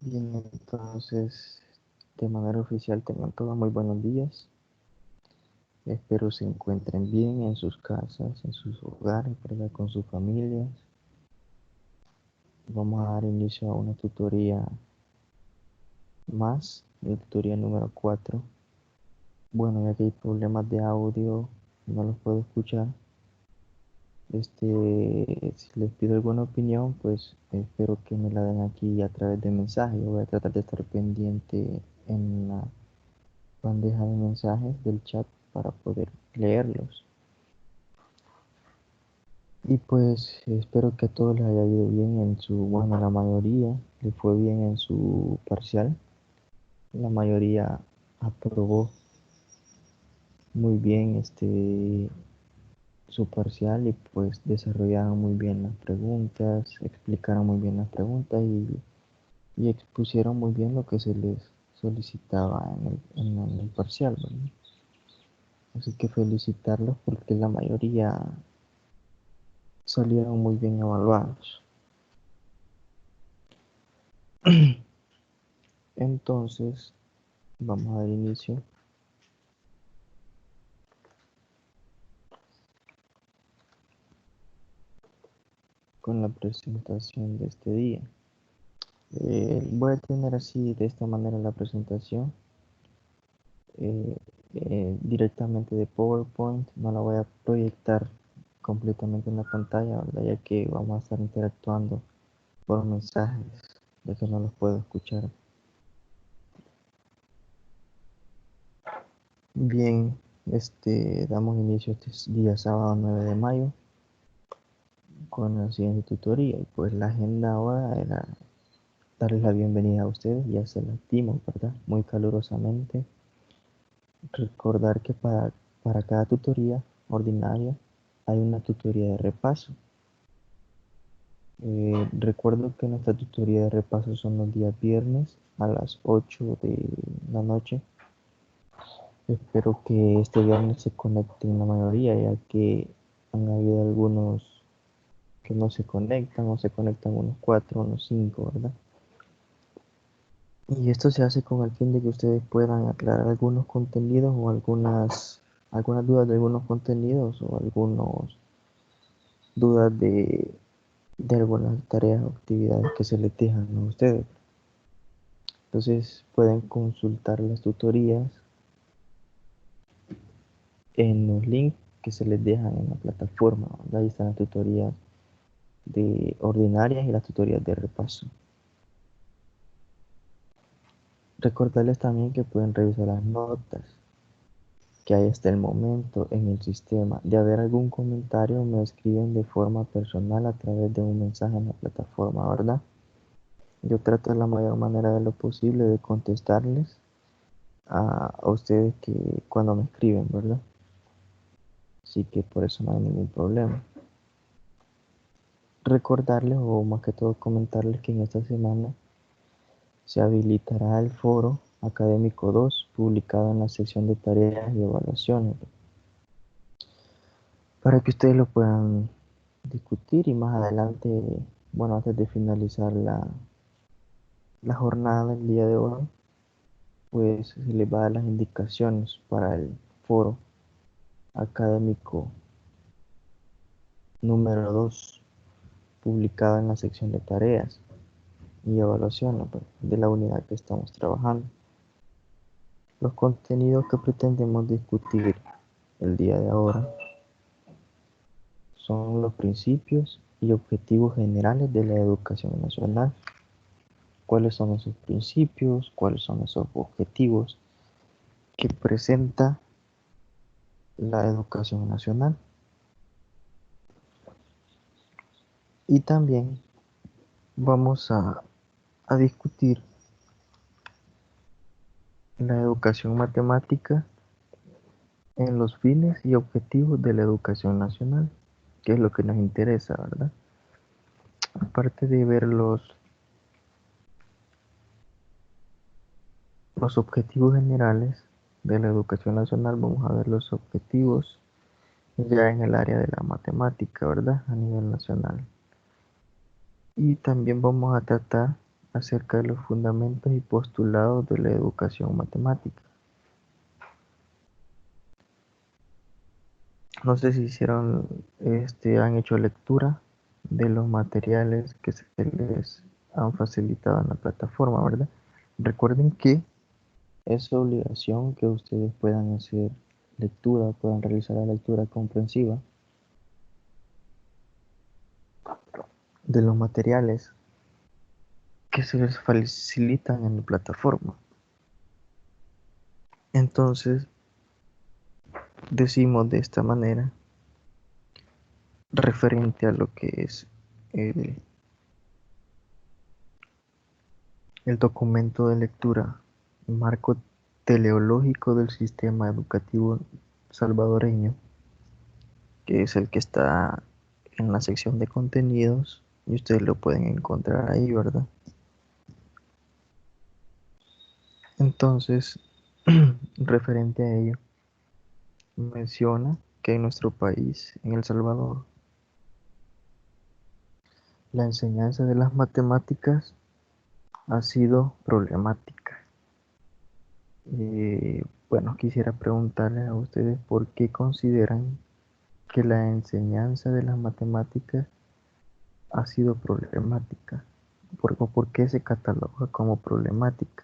Bien, entonces, de manera oficial, tengan todos muy buenos días. Espero se encuentren bien en sus casas, en sus hogares, ¿verdad? Con sus familias. Vamos a dar inicio a una tutoría más, la tutoría número 4. Bueno, ya que hay problemas de audio, no los puedo escuchar. Si les pido alguna opinión, pues espero que me la den aquí a través de mensaje. Yo voy a tratar de estar pendiente en la bandeja de mensajes del chat para poder leerlos. Y pues espero que a todos les haya ido bien bueno, la mayoría le fue bien en su parcial. La mayoría aprobó muy bien su parcial y pues desarrollaron muy bien las preguntas, explicaron muy bien las preguntas y expusieron muy bien lo que se les solicitaba en el parcial, ¿verdad? Así que felicitarlos porque la mayoría salieron muy bien evaluados. Entonces, vamos a dar inicio con la presentación de este día. Voy a tener así de esta manera la presentación eh, directamente de PowerPoint. No la voy a proyectar completamente en la pantalla, ¿verdad? Ya que vamos a estar interactuando por mensajes, ya que no los puedo escuchar. Bien, damos inicio este día sábado 9 de mayo con la siguiente tutoría. Y pues la agenda ahora era darles la bienvenida a ustedes, ya se las dimos, ¿verdad? Muy calurosamente. Recordar que para cada tutoría ordinaria hay una tutoría de repaso. Recuerdo que nuestra tutoría de repaso son los días viernes a las 8 de la noche. Espero que este viernes se conecten la mayoría, ya que han habido algunos que no se conectan o se conectan unos 4, unos 5, ¿verdad? Y esto se hace con el fin de que ustedes puedan aclarar algunos contenidos o algunas dudas de algunos contenidos o algunas dudas de algunas tareas o actividades que se les dejan a ustedes. Entonces pueden consultar las tutorías en los links que se les dejan en la plataforma, ¿verdad? Ahí están las tutorías de ordinarias y las tutorías de repaso. Recordarles también que pueden revisar las notas que hay hasta el momento en el sistema. De haber algún comentario, me escriben de forma personal a través de un mensaje en la plataforma, ¿verdad? Yo trato de la mayor manera de lo posible de contestarles a ustedes que cuando me escriben, ¿verdad? Así que por eso no hay ningún problema. Recordarles o más que todo comentarles que en esta semana se habilitará el foro académico 2 publicado en la sección de tareas y evaluaciones para que ustedes lo puedan discutir y más adelante, bueno, antes de finalizar la jornada del día de hoy, pues se les va a dar las indicaciones para el foro académico número 2 publicado en la sección de tareas y evaluaciones pues, de la unidad que estamos trabajando. Los contenidos que pretendemos discutir el día de ahora son los principios y objetivos generales de la educación nacional. ¿Cuáles son esos principios? ¿Cuáles son esos objetivos que presenta la educación nacional? Y también vamos a discutir la educación matemática en los fines y objetivos de la educación nacional, que es lo que nos interesa, ¿verdad? Aparte de ver los objetivos generales de la educación nacional, vamos a ver los objetivos ya en el área de la matemática, ¿verdad? A nivel nacional. Y también vamos a tratar acerca de los fundamentos y postulados de la educación matemática. No sé si han hecho lectura de los materiales que se les han facilitado en la plataforma, ¿verdad? Recuerden que es obligación que ustedes puedan hacer lectura, puedan realizar la lectura comprensiva de los materiales que se les facilitan en la plataforma. Entonces, decimos de esta manera, referente a lo que es el, el documento de lectura, marco teleológico del sistema educativo salvadoreño, que es el que está en la sección de contenidos, y ustedes lo pueden encontrar ahí, ¿verdad? Entonces, referente a ello, menciona que en nuestro país, en El Salvador, la enseñanza de las matemáticas ha sido problemática. Bueno, quisiera preguntarles a ustedes por qué consideran que la enseñanza de las matemáticas ha sido problemática, o por qué se cataloga como problemática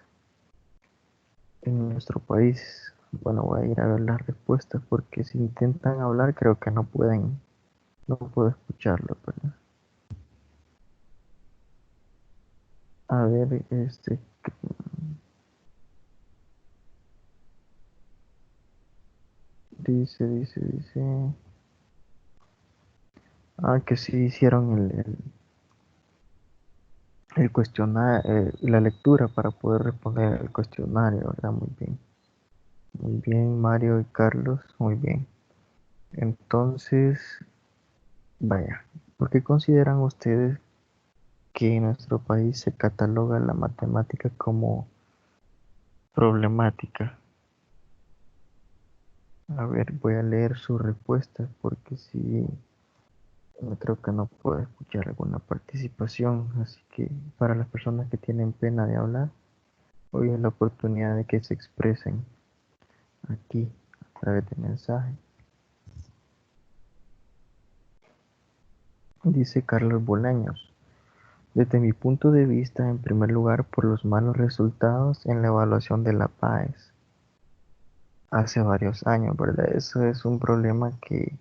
en nuestro país. Bueno, voy a ir a ver las respuestas porque si intentan hablar creo que no puedo escucharlo, ¿verdad? A ver, dice, que sí hicieron el cuestionario, la lectura para poder responder el cuestionario, ¿verdad? Muy bien, Mario y Carlos, muy bien. Entonces, vaya, ¿por qué consideran ustedes que en nuestro país se cataloga la matemática como problemática? A ver, voy a leer sus respuestas porque sí, creo que no puedo escuchar alguna participación, así que para las personas que tienen pena de hablar, hoy es la oportunidad de que se expresen aquí a través de mensaje. Dice Carlos Bolaños, desde mi punto de vista, en primer lugar, por los malos resultados en la evaluación de la PAES hace varios años, ¿verdad? Eso es un problema que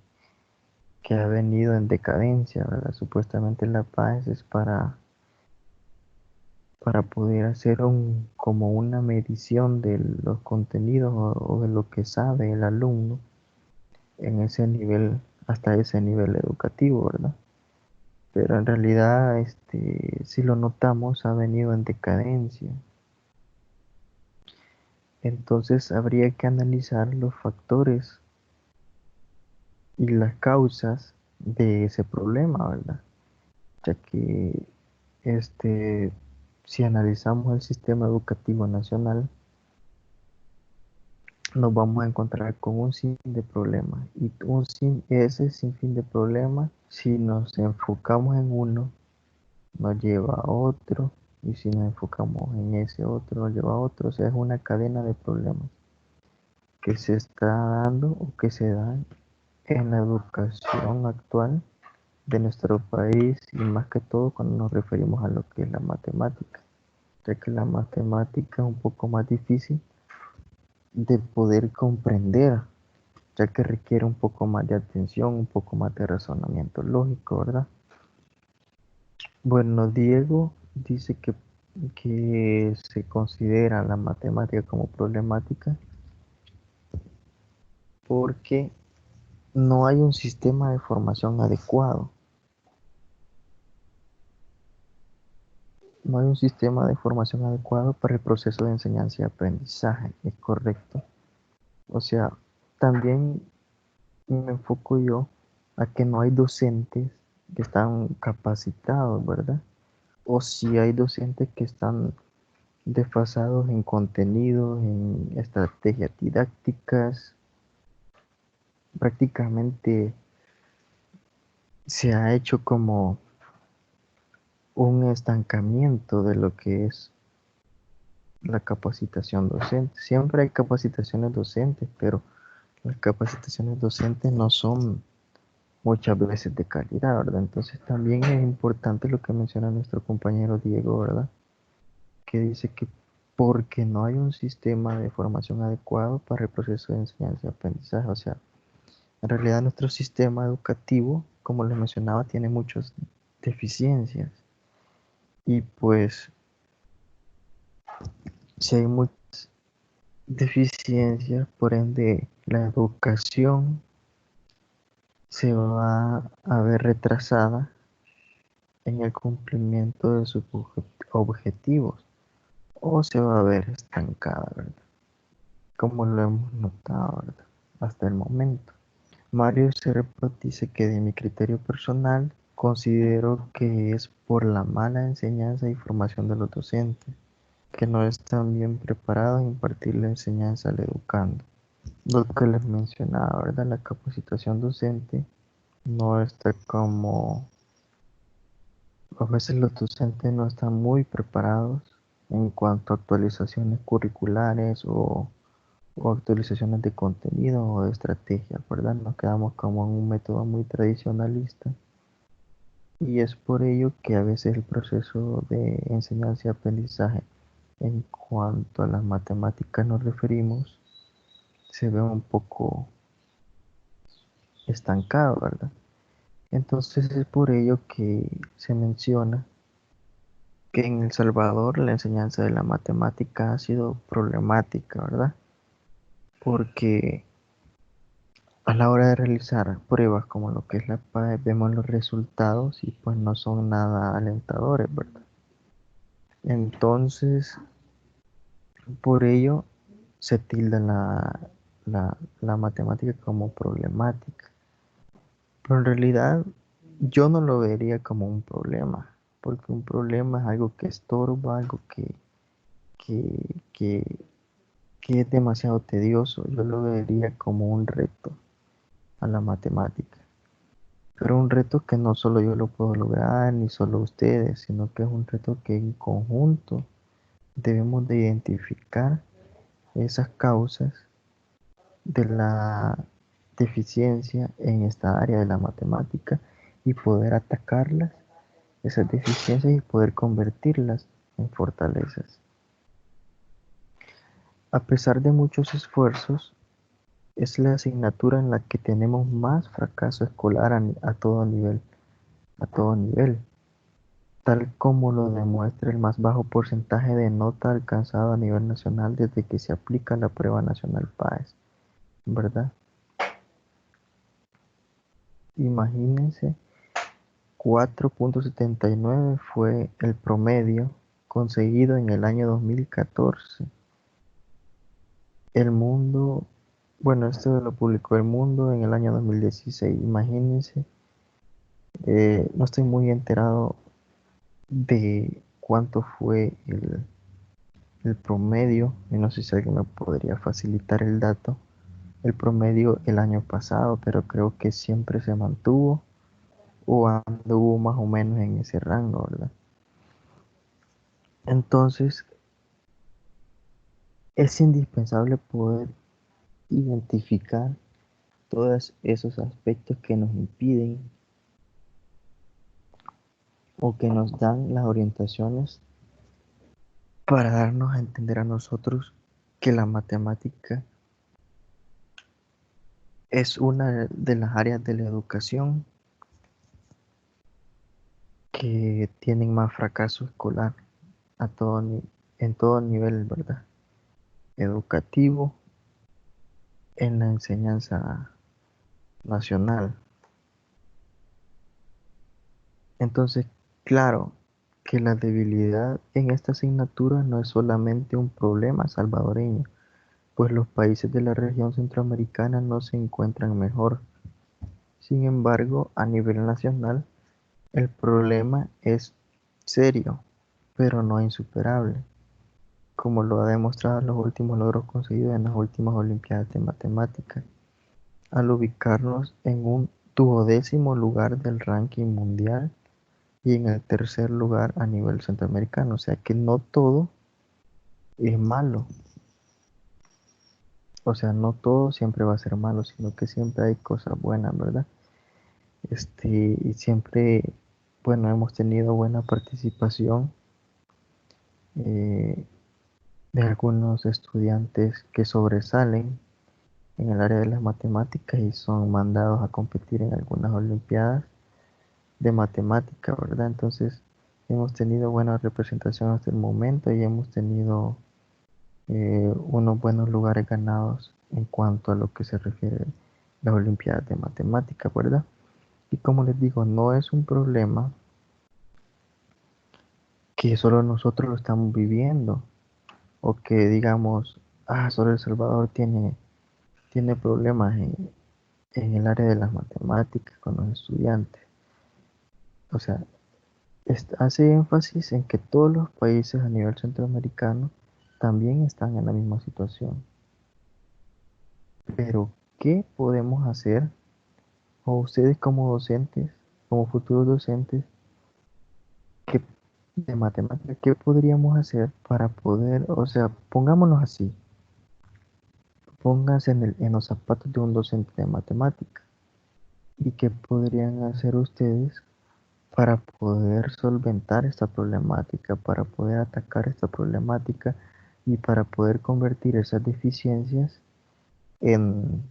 ha venido en decadencia, ¿verdad? Supuestamente la PAES es para poder hacer como una medición de los contenidos o de lo que sabe el alumno en ese nivel, hasta ese nivel educativo, ¿verdad? Pero en realidad, si lo notamos, ha venido en decadencia. Entonces habría que analizar los factores y las causas de ese problema, ¿verdad? Ya que si analizamos el sistema educativo nacional, nos vamos a encontrar con un sinfín de problemas. Y ese sinfín de problemas, si nos enfocamos en uno, nos lleva a otro. Y si nos enfocamos en ese otro, nos lleva a otro. O sea, es una cadena de problemas que se está dando o que se dan en la educación actual de nuestro país y más que todo cuando nos referimos a lo que es la matemática, ya que la matemática es un poco más difícil de poder comprender, ya que requiere un poco más de atención, un poco más de razonamiento lógico, ¿verdad? Bueno, Diego dice que se considera la matemática como problemática porque no hay un sistema de formación adecuado. No hay un sistema de formación adecuado para el proceso de enseñanza y aprendizaje, es correcto. O sea, también me enfoco yo a que no hay docentes que están capacitados, ¿verdad? O si hay docentes que están desfasados en contenidos, en estrategias didácticas. Prácticamente se ha hecho como un estancamiento de lo que es la capacitación docente. Siempre hay capacitaciones docentes, pero las capacitaciones docentes no son muchas veces de calidad, ¿verdad? Entonces también es importante lo que menciona nuestro compañero Diego, ¿verdad? Que dice que porque no hay un sistema de formación adecuado para el proceso de enseñanza y aprendizaje. O sea, en realidad nuestro sistema educativo, como les mencionaba, tiene muchas deficiencias. Y pues, si hay muchas deficiencias, por ende, la educación se va a ver retrasada en el cumplimiento de sus objetivos o se va a ver estancada, ¿verdad? Como lo hemos notado, ¿verdad? Hasta el momento. Mario Serpa dice que de mi criterio personal considero que es por la mala enseñanza y formación de los docentes, que no están bien preparados a impartir la enseñanza al educando. Lo que les mencionaba, ¿verdad? La capacitación docente no está como, a veces los docentes no están muy preparados en cuanto a actualizaciones curriculares o actualizaciones de contenido o de estrategia, ¿verdad? Nos quedamos como en un método muy tradicionalista y es por ello que a veces el proceso de enseñanza y aprendizaje en cuanto a las matemáticas nos referimos se ve un poco estancado, ¿verdad? Entonces es por ello que se menciona que en El Salvador la enseñanza de la matemática ha sido problemática, ¿verdad? Porque a la hora de realizar pruebas como lo que es la PAE, vemos los resultados y pues no son nada alentadores, ¿verdad? Entonces, por ello se tilda la matemática como problemática. Pero en realidad yo no lo vería como un problema, porque un problema es algo que estorba, algo que, que, que es demasiado tedioso. Yo lo vería como un reto a la matemática. Pero un reto que no solo yo lo puedo lograr, ni solo ustedes, sino que es un reto que en conjunto debemos de identificar esas causas de la deficiencia en esta área de la matemática y poder atacarlas, esas deficiencias y poder convertirlas en fortalezas. A pesar de muchos esfuerzos, es la asignatura en la que tenemos más fracaso escolar a todo nivel, a todo nivel. Tal como lo demuestra el más bajo porcentaje de nota alcanzado a nivel nacional desde que se aplica la prueba nacional PAES, ¿verdad? Imagínense, 4,79 fue el promedio conseguido en el año 2014. El mundo, bueno, esto lo publicó El Mundo en el año 2016. Imagínense, no estoy muy enterado de cuánto fue el promedio, y no sé si alguien me podría facilitar el dato, el promedio el año pasado, pero creo que siempre se mantuvo o anduvo más o menos en ese rango, ¿verdad? Entonces, es indispensable poder identificar todos esos aspectos que nos impiden o que nos dan las orientaciones para darnos a entender a nosotros que la matemática es una de las áreas de la educación que tienen más fracaso escolar a todo en todo nivel, ¿verdad? Educativo, en la enseñanza nacional. Entonces, claro que la debilidad en esta asignatura no es solamente un problema salvadoreño, pues los países de la región centroamericana no se encuentran mejor. Sin embargo, a nivel nacional, el problema es serio, pero no insuperable, como lo ha demostrado los últimos logros conseguidos en las últimas Olimpiadas de Matemáticas, al ubicarnos en un 12º lugar del ranking mundial y en el tercer lugar a nivel centroamericano. O sea que no todo es malo. O sea, no todo siempre va a ser malo, sino que siempre hay cosas buenas, ¿verdad? Y siempre, bueno, hemos tenido buena participación eh, de algunos estudiantes que sobresalen en el área de las matemáticas y son mandados a competir en algunas olimpiadas de matemática, ¿verdad? Entonces, hemos tenido buena representación hasta el momento y hemos tenido unos buenos lugares ganados en cuanto a lo que se refiere a las olimpiadas de matemática, ¿verdad? Y como les digo, no es un problema que solo nosotros lo estamos viviendo o que digamos, solo El Salvador tiene problemas en el área de las matemáticas con los estudiantes. O sea, hace énfasis en que todos los países a nivel centroamericano también están en la misma situación. Pero, ¿qué podemos hacer? O ustedes como docentes, como futuros docentes, ¿qué, de matemáticas, qué podríamos hacer para poder, o sea, pongámonos así, pónganse en los zapatos de un docente de matemática y qué podrían hacer ustedes para poder solventar esta problemática, para poder atacar esta problemática y para poder convertir esas deficiencias en,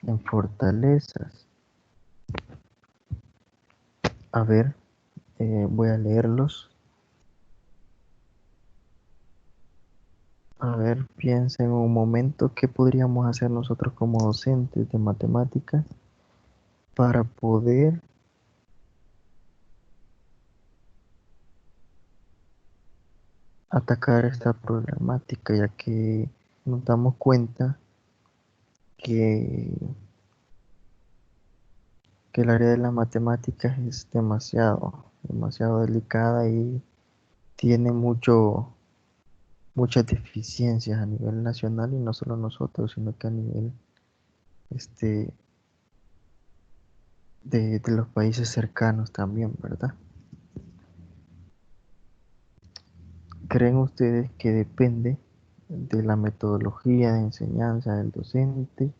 en fortalezas. A ver, voy a leerlos. A ver, piensa en un momento qué podríamos hacer nosotros como docentes de matemáticas para poder atacar esta problemática, ya que nos damos cuenta que, que el área de las matemáticas es demasiado delicada y tiene muchas deficiencias a nivel nacional y no solo nosotros, sino que a nivel este, de los países cercanos también, ¿verdad? ¿Creen ustedes que depende de la metodología de enseñanza del docente?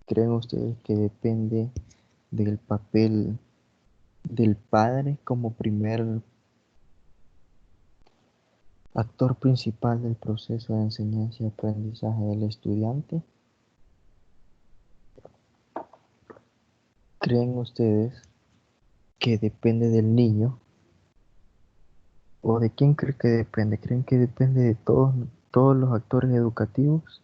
¿Creen ustedes que depende del papel del padre como primer actor principal del proceso de enseñanza y aprendizaje del estudiante? ¿Creen ustedes que depende del niño? ¿O de quién creen que depende? ¿Creen que depende de todos los actores educativos?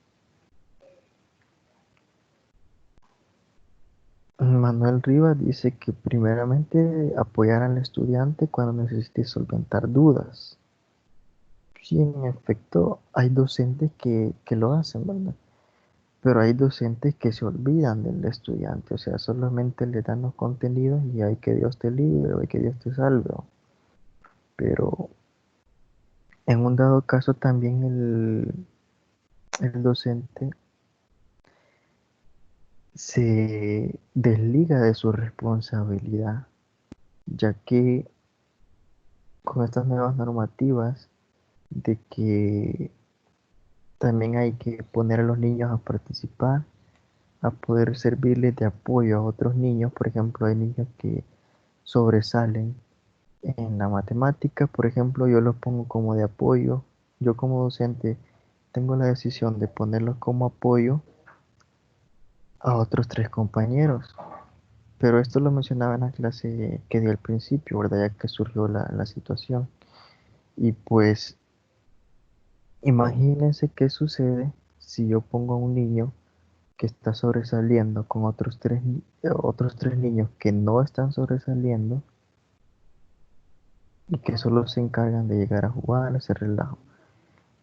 Manuel Rivas dice que primeramente apoyar al estudiante cuando necesite solventar dudas. Sí, en efecto, hay docentes que lo hacen, ¿verdad? Pero hay docentes que se olvidan del estudiante, o sea, solamente le dan los contenidos y hay que Dios te libre, o hay que Dios te salve. Pero en un dado caso también el docente se desliga de su responsabilidad, ya que con estas nuevas normativas de que también hay que poner a los niños a participar, a poder servirles de apoyo a otros niños. Por ejemplo, hay niños que sobresalen en la matemática, por ejemplo, yo los pongo como de apoyo. Yo como docente tengo la decisión de ponerlos como apoyo a otros tres compañeros. Pero esto lo mencionaba en la clase que di al principio, ¿verdad? Ya que surgió la situación. Y pues imagínense qué sucede si yo pongo a un niño que está sobresaliendo con otros tres niños que no están sobresaliendo y que solo se encargan de llegar a jugar, a hacer relajo.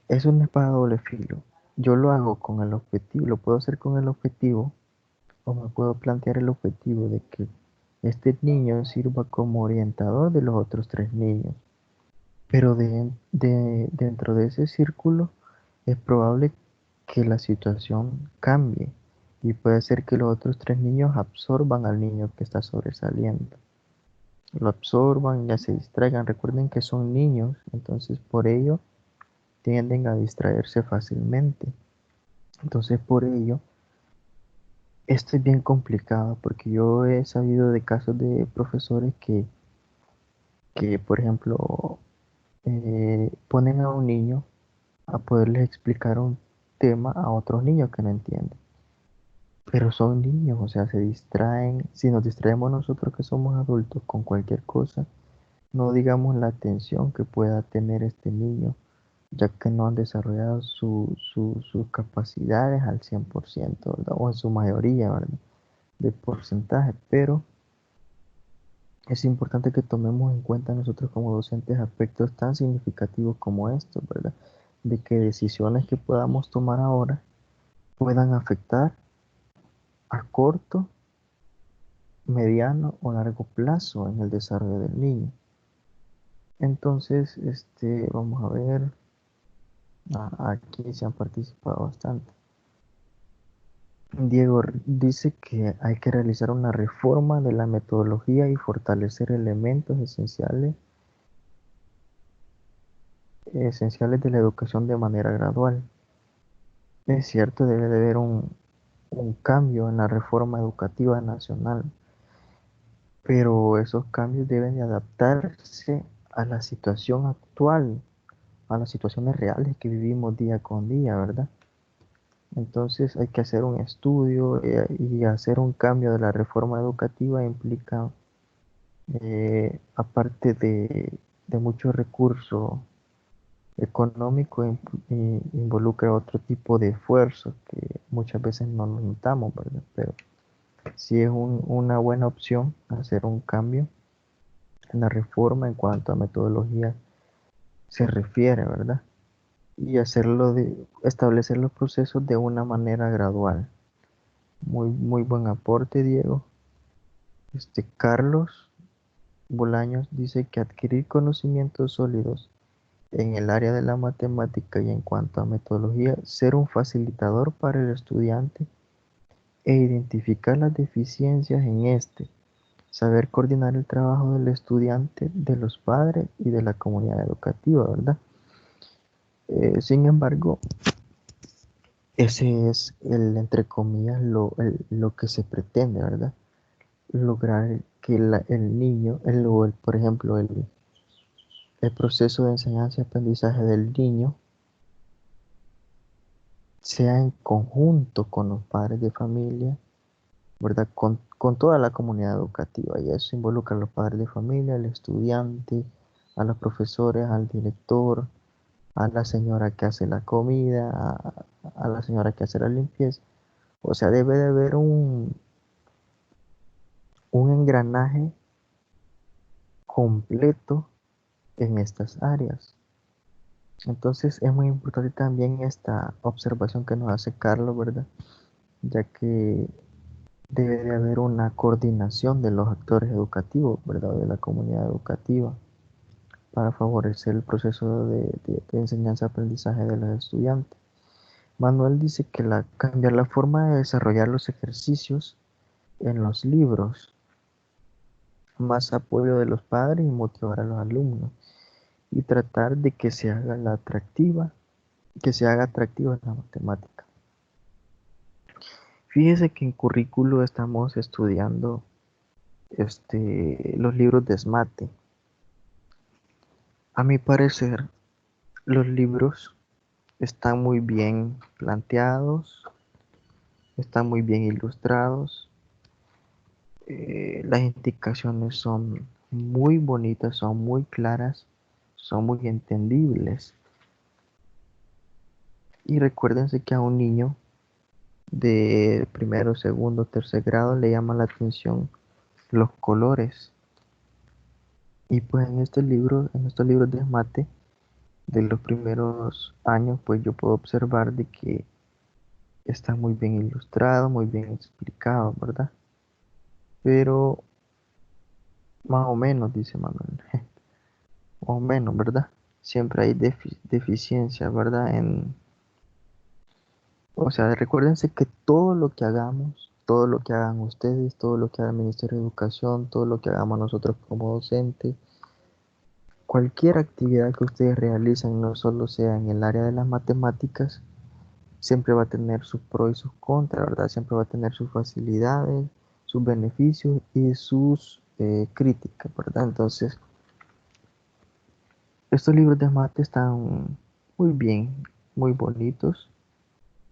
Es una espada de doble filo. Yo lo hago con el objetivo, lo puedo hacer con el objetivo, o me puedo plantear el objetivo de que este niño sirva como orientador de los otros tres niños. Pero dentro de ese círculo es probable que la situación cambie y puede ser que los otros tres niños absorban al niño que está sobresaliendo. lo absorban, ya se distraigan. Recuerden que son niños, entonces por ello tienden a distraerse fácilmente. Entonces por ello, esto es bien complicado porque yo he sabido de casos de profesores que por ejemplo, ponen a un niño a poderles explicar un tema a otros niños que no entienden. Pero son niños, o sea, se distraen. Si nos distraemos nosotros que somos adultos con cualquier cosa, no digamos la atención que pueda tener este niño, ya que no han desarrollado sus capacidades al 100%, ¿verdad? O en su mayoría, ¿verdad? De porcentaje, pero es importante que tomemos en cuenta nosotros como docentes aspectos tan significativos como estos, ¿verdad? De que decisiones que podamos tomar ahora puedan afectar a corto, mediano o largo plazo en el desarrollo del niño. Entonces, vamos a ver, aquí se han participado bastante. Diego dice que hay que realizar una reforma de la metodología y fortalecer elementos esenciales de la educación de manera gradual. Es cierto, debe de haber un cambio en la reforma educativa nacional, pero esos cambios deben de adaptarse a la situación actual, a las situaciones reales que vivimos día con día, ¿verdad? Entonces hay que hacer un estudio y hacer un cambio de la reforma educativa implica, aparte de mucho recurso económico, involucra otro tipo de esfuerzos que muchas veces no nos notamos, ¿verdad? Pero sí es una buena opción hacer un cambio en la reforma en cuanto a metodología se refiere, ¿verdad? Y establecer los procesos de una manera gradual. Muy, muy buen aporte, Diego. Carlos Bolaños dice que adquirir conocimientos sólidos en el área de la matemática y en cuanto a metodología, ser un facilitador para el estudiante e identificar las deficiencias en este, saber coordinar el trabajo del estudiante, de los padres y de la comunidad educativa, ¿verdad? Sin embargo, ese es entre comillas, lo que se pretende, ¿verdad? Lograr que el niño, por ejemplo, el proceso de enseñanza y aprendizaje del niño sea en conjunto con los padres de familia, ¿verdad? Con toda la comunidad educativa. Y eso involucra a los padres de familia, al estudiante, a los profesores, al director, a la señora que hace la comida, a la señora que hace la limpieza. O sea, debe de haber un engranaje completo en estas áreas. Entonces es muy importante también esta observación que nos hace Carlos, ¿verdad? Ya que debe de haber una coordinación de los actores educativos, ¿verdad? De la comunidad educativa para favorecer el proceso de enseñanza-aprendizaje de los estudiantes. Manuel dice que cambiar la forma de desarrollar los ejercicios en los libros, más apoyo de los padres y motivar a los alumnos y tratar de que se haga que se haga atractiva la matemática. Fíjese que en currículo estamos estudiando los libros de SMATE. A mi parecer, los libros están muy bien planteados, están muy bien ilustrados, las indicaciones son muy bonitas, son muy claras, son muy entendibles. Y recuérdense que a un niño de primero, segundo, tercer grado le llama la atención los colores. Y pues en estos libros de mate de los primeros años, pues yo puedo observar de que está muy bien ilustrado, muy bien explicado, ¿verdad? Pero más o menos, dice Manuel, más o menos, ¿verdad? Siempre hay deficiencias, ¿verdad? O sea, recuérdense que todo lo que hagamos todo lo que hagan ustedes, todo lo que haga el Ministerio de Educación, todo lo que hagamos nosotros como docentes, cualquier actividad que ustedes realicen, no solo sea en el área de las matemáticas, siempre va a tener sus pros y sus contras, ¿verdad? Siempre va a tener sus facilidades, sus beneficios y sus críticas, ¿verdad? Entonces, estos libros de mate están muy bien, muy bonitos,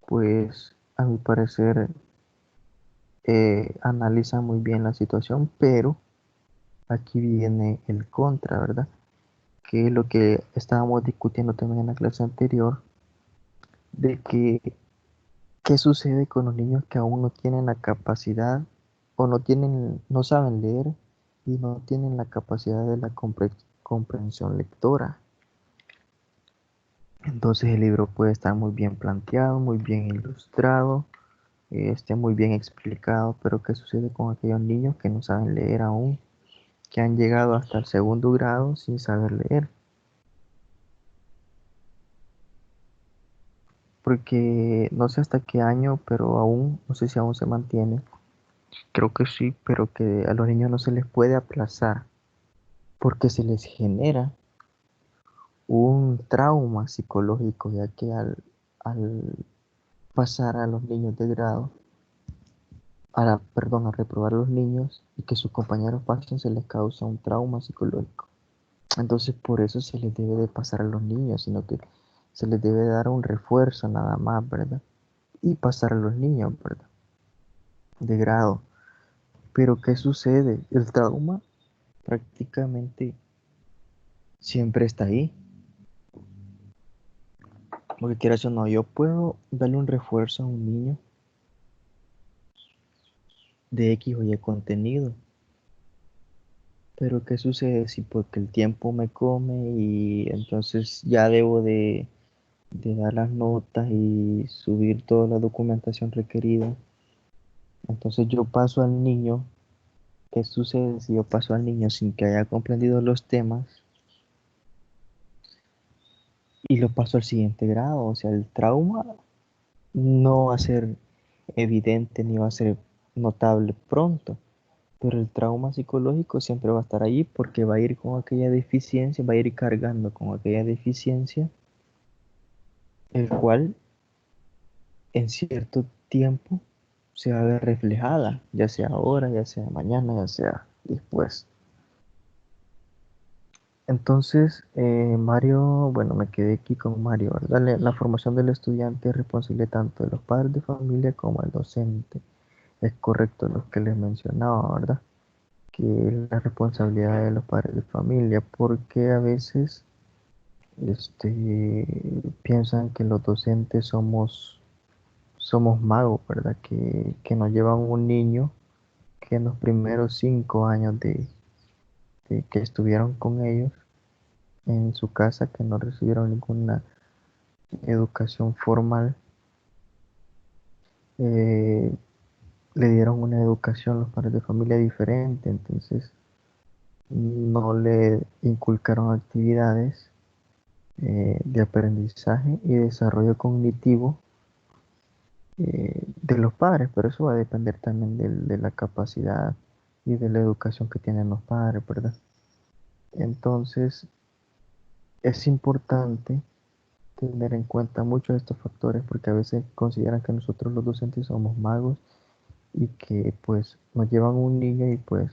pues a mi parecer analizan muy bien la situación, pero aquí viene el contra, ¿verdad? Que es lo que estábamos discutiendo también en la clase anterior, de que qué sucede con los niños que aún no tienen la capacidad o no saben leer y no tienen la capacidad de la comprensión lectora. Entonces el libro puede estar muy bien planteado, muy bien ilustrado, muy bien explicado, pero ¿qué sucede con aquellos niños que no saben leer aún, que han llegado hasta el segundo grado sin saber leer? Porque no sé hasta qué año, pero aún, no sé si aún se mantiene, creo que sí, pero que a los niños no se les puede aplazar porque se les genera un trauma psicológico, ya que al pasar a los niños de grado, perdón, a reprobar a los niños y que sus compañeros pasen, se les causa un trauma psicológico. Entonces, por eso se les debe de pasar a los niños, sino que se les debe dar un refuerzo nada más, ¿verdad? Y pasar a los niños, ¿verdad? De grado. Pero ¿qué sucede? El trauma prácticamente siempre está ahí. Porque quieras o no, yo puedo darle un refuerzo a un niño de X o Y contenido. Pero ¿qué sucede si porque el tiempo me come y entonces ya debo de dar las notas y subir toda la documentación requerida? Entonces yo paso al niño. ¿Qué sucede si yo paso al niño sin que haya comprendido los temas y lo paso al siguiente grado? O sea, el trauma no va a ser evidente ni va a ser notable pronto, pero el trauma psicológico siempre va a estar ahí porque va a ir con aquella deficiencia, va a ir cargando con aquella deficiencia, el cual en cierto tiempo se va a ver reflejada, ya sea ahora, ya sea mañana, ya sea después. Entonces, Mario, bueno, me quedé aquí con Mario, ¿verdad? La formación del estudiante es responsable tanto de los padres de familia como del docente. Es correcto lo que les mencionaba, ¿verdad? Que es la responsabilidad de los padres de familia, porque a veces piensan que los docentes somos magos, ¿verdad? Que nos llevan un niño que en los primeros 5 años de que estuvieron con ellos en su casa, que no recibieron ninguna educación formal, eh, le dieron una educación a los padres de familia diferente, entonces no le inculcaron actividades de aprendizaje y desarrollo cognitivo de los padres, pero eso va a depender también de la capacidad y de la educación que tienen los padres, ¿verdad? Entonces, es importante tener en cuenta muchos de estos factores porque a veces consideran que nosotros los docentes somos magos y que pues nos llevan un niño y pues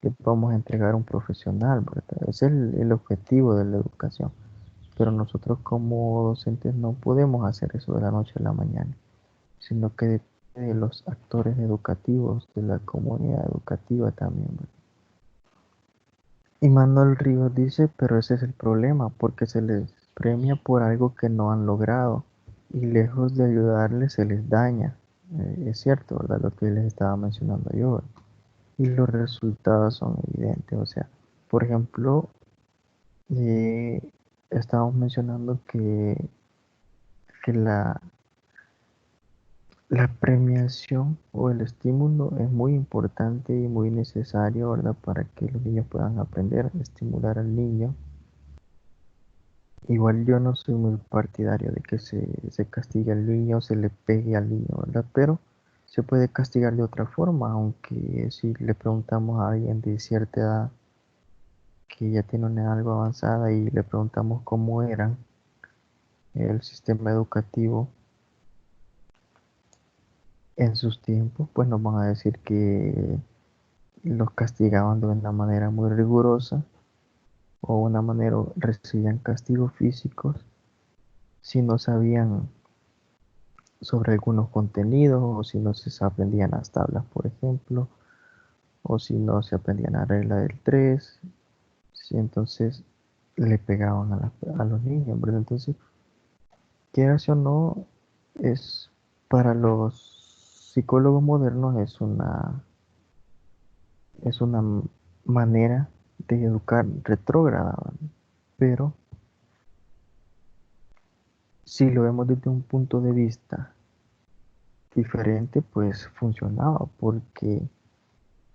le vamos a entregar a un profesional, ¿verdad? Ese es el objetivo de la educación, pero nosotros como docentes no podemos hacer eso de la noche a la mañana, sino que depende de los actores educativos, de la comunidad educativa también, ¿verdad? Y Manuel Ríos dice, pero ese es el problema, porque se les premia por algo que no han logrado y lejos de ayudarles se les daña. Es cierto, ¿verdad? Lo que les estaba mencionando yo, ¿verdad? Y los resultados son evidentes. O sea, por ejemplo, eh, estábamos mencionando que la premiación o el estímulo es muy importante y muy necesario, ¿verdad? Para que los niños puedan aprender, estimular al niño. Igual yo no soy muy partidario de que se castigue al niño, se le pegue al niño, ¿verdad? Pero se puede castigar de otra forma, aunque si le preguntamos a alguien de cierta edad que ya tiene una edad algo avanzada y le preguntamos cómo era el sistema educativo en sus tiempos, pues nos van a decir que los castigaban de una manera muy rigurosa o una manera recibían castigos físicos si no sabían sobre algunos contenidos o si no se aprendían las tablas, por ejemplo, o si no se aprendían la regla del 3, si entonces le pegaban a los niños, ¿verdad? Entonces, quieras o no, es para los psicólogos modernos es una manera de educar retrógrada, ¿vale? Pero si lo vemos desde un punto de vista diferente, pues funcionaba, porque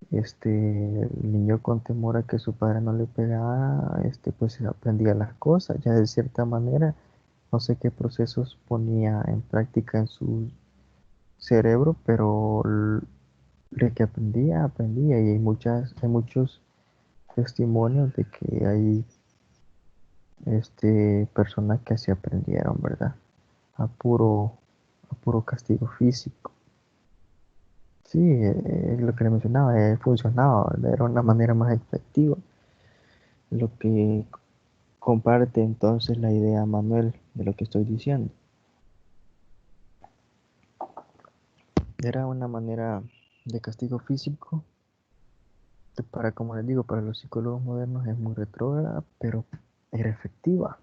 el niño con temor a que su padre no le pegara, pues aprendía las cosas, ya de cierta manera, no sé qué procesos ponía en práctica en su cerebro, pero de que aprendía, aprendía, y hay muchos testimonios de que hay personas que así aprendieron, ¿verdad? A puro, a puro castigo físico. Sí, es lo que le mencionaba, funcionaba, ¿verdad? Era una manera más efectiva. Lo que comparte entonces la idea Manuel de lo que estoy diciendo. Era una manera de castigo físico para, como les digo, para los psicólogos modernos es muy retrógrada, pero era efectiva,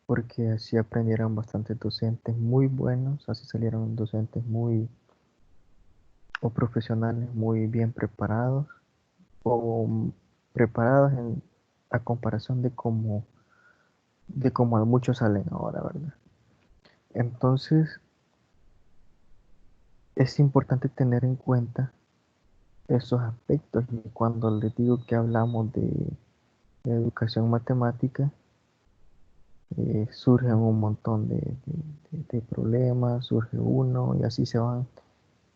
porque así aprendieron bastantes docentes muy buenos, así salieron docentes muy o profesionales muy bien preparados o preparados a comparación de como muchos salen ahora, ¿verdad? Entonces, es importante tener en cuenta esos aspectos y cuando les digo que hablamos de educación matemática, surgen un montón de problemas, surge uno y así se van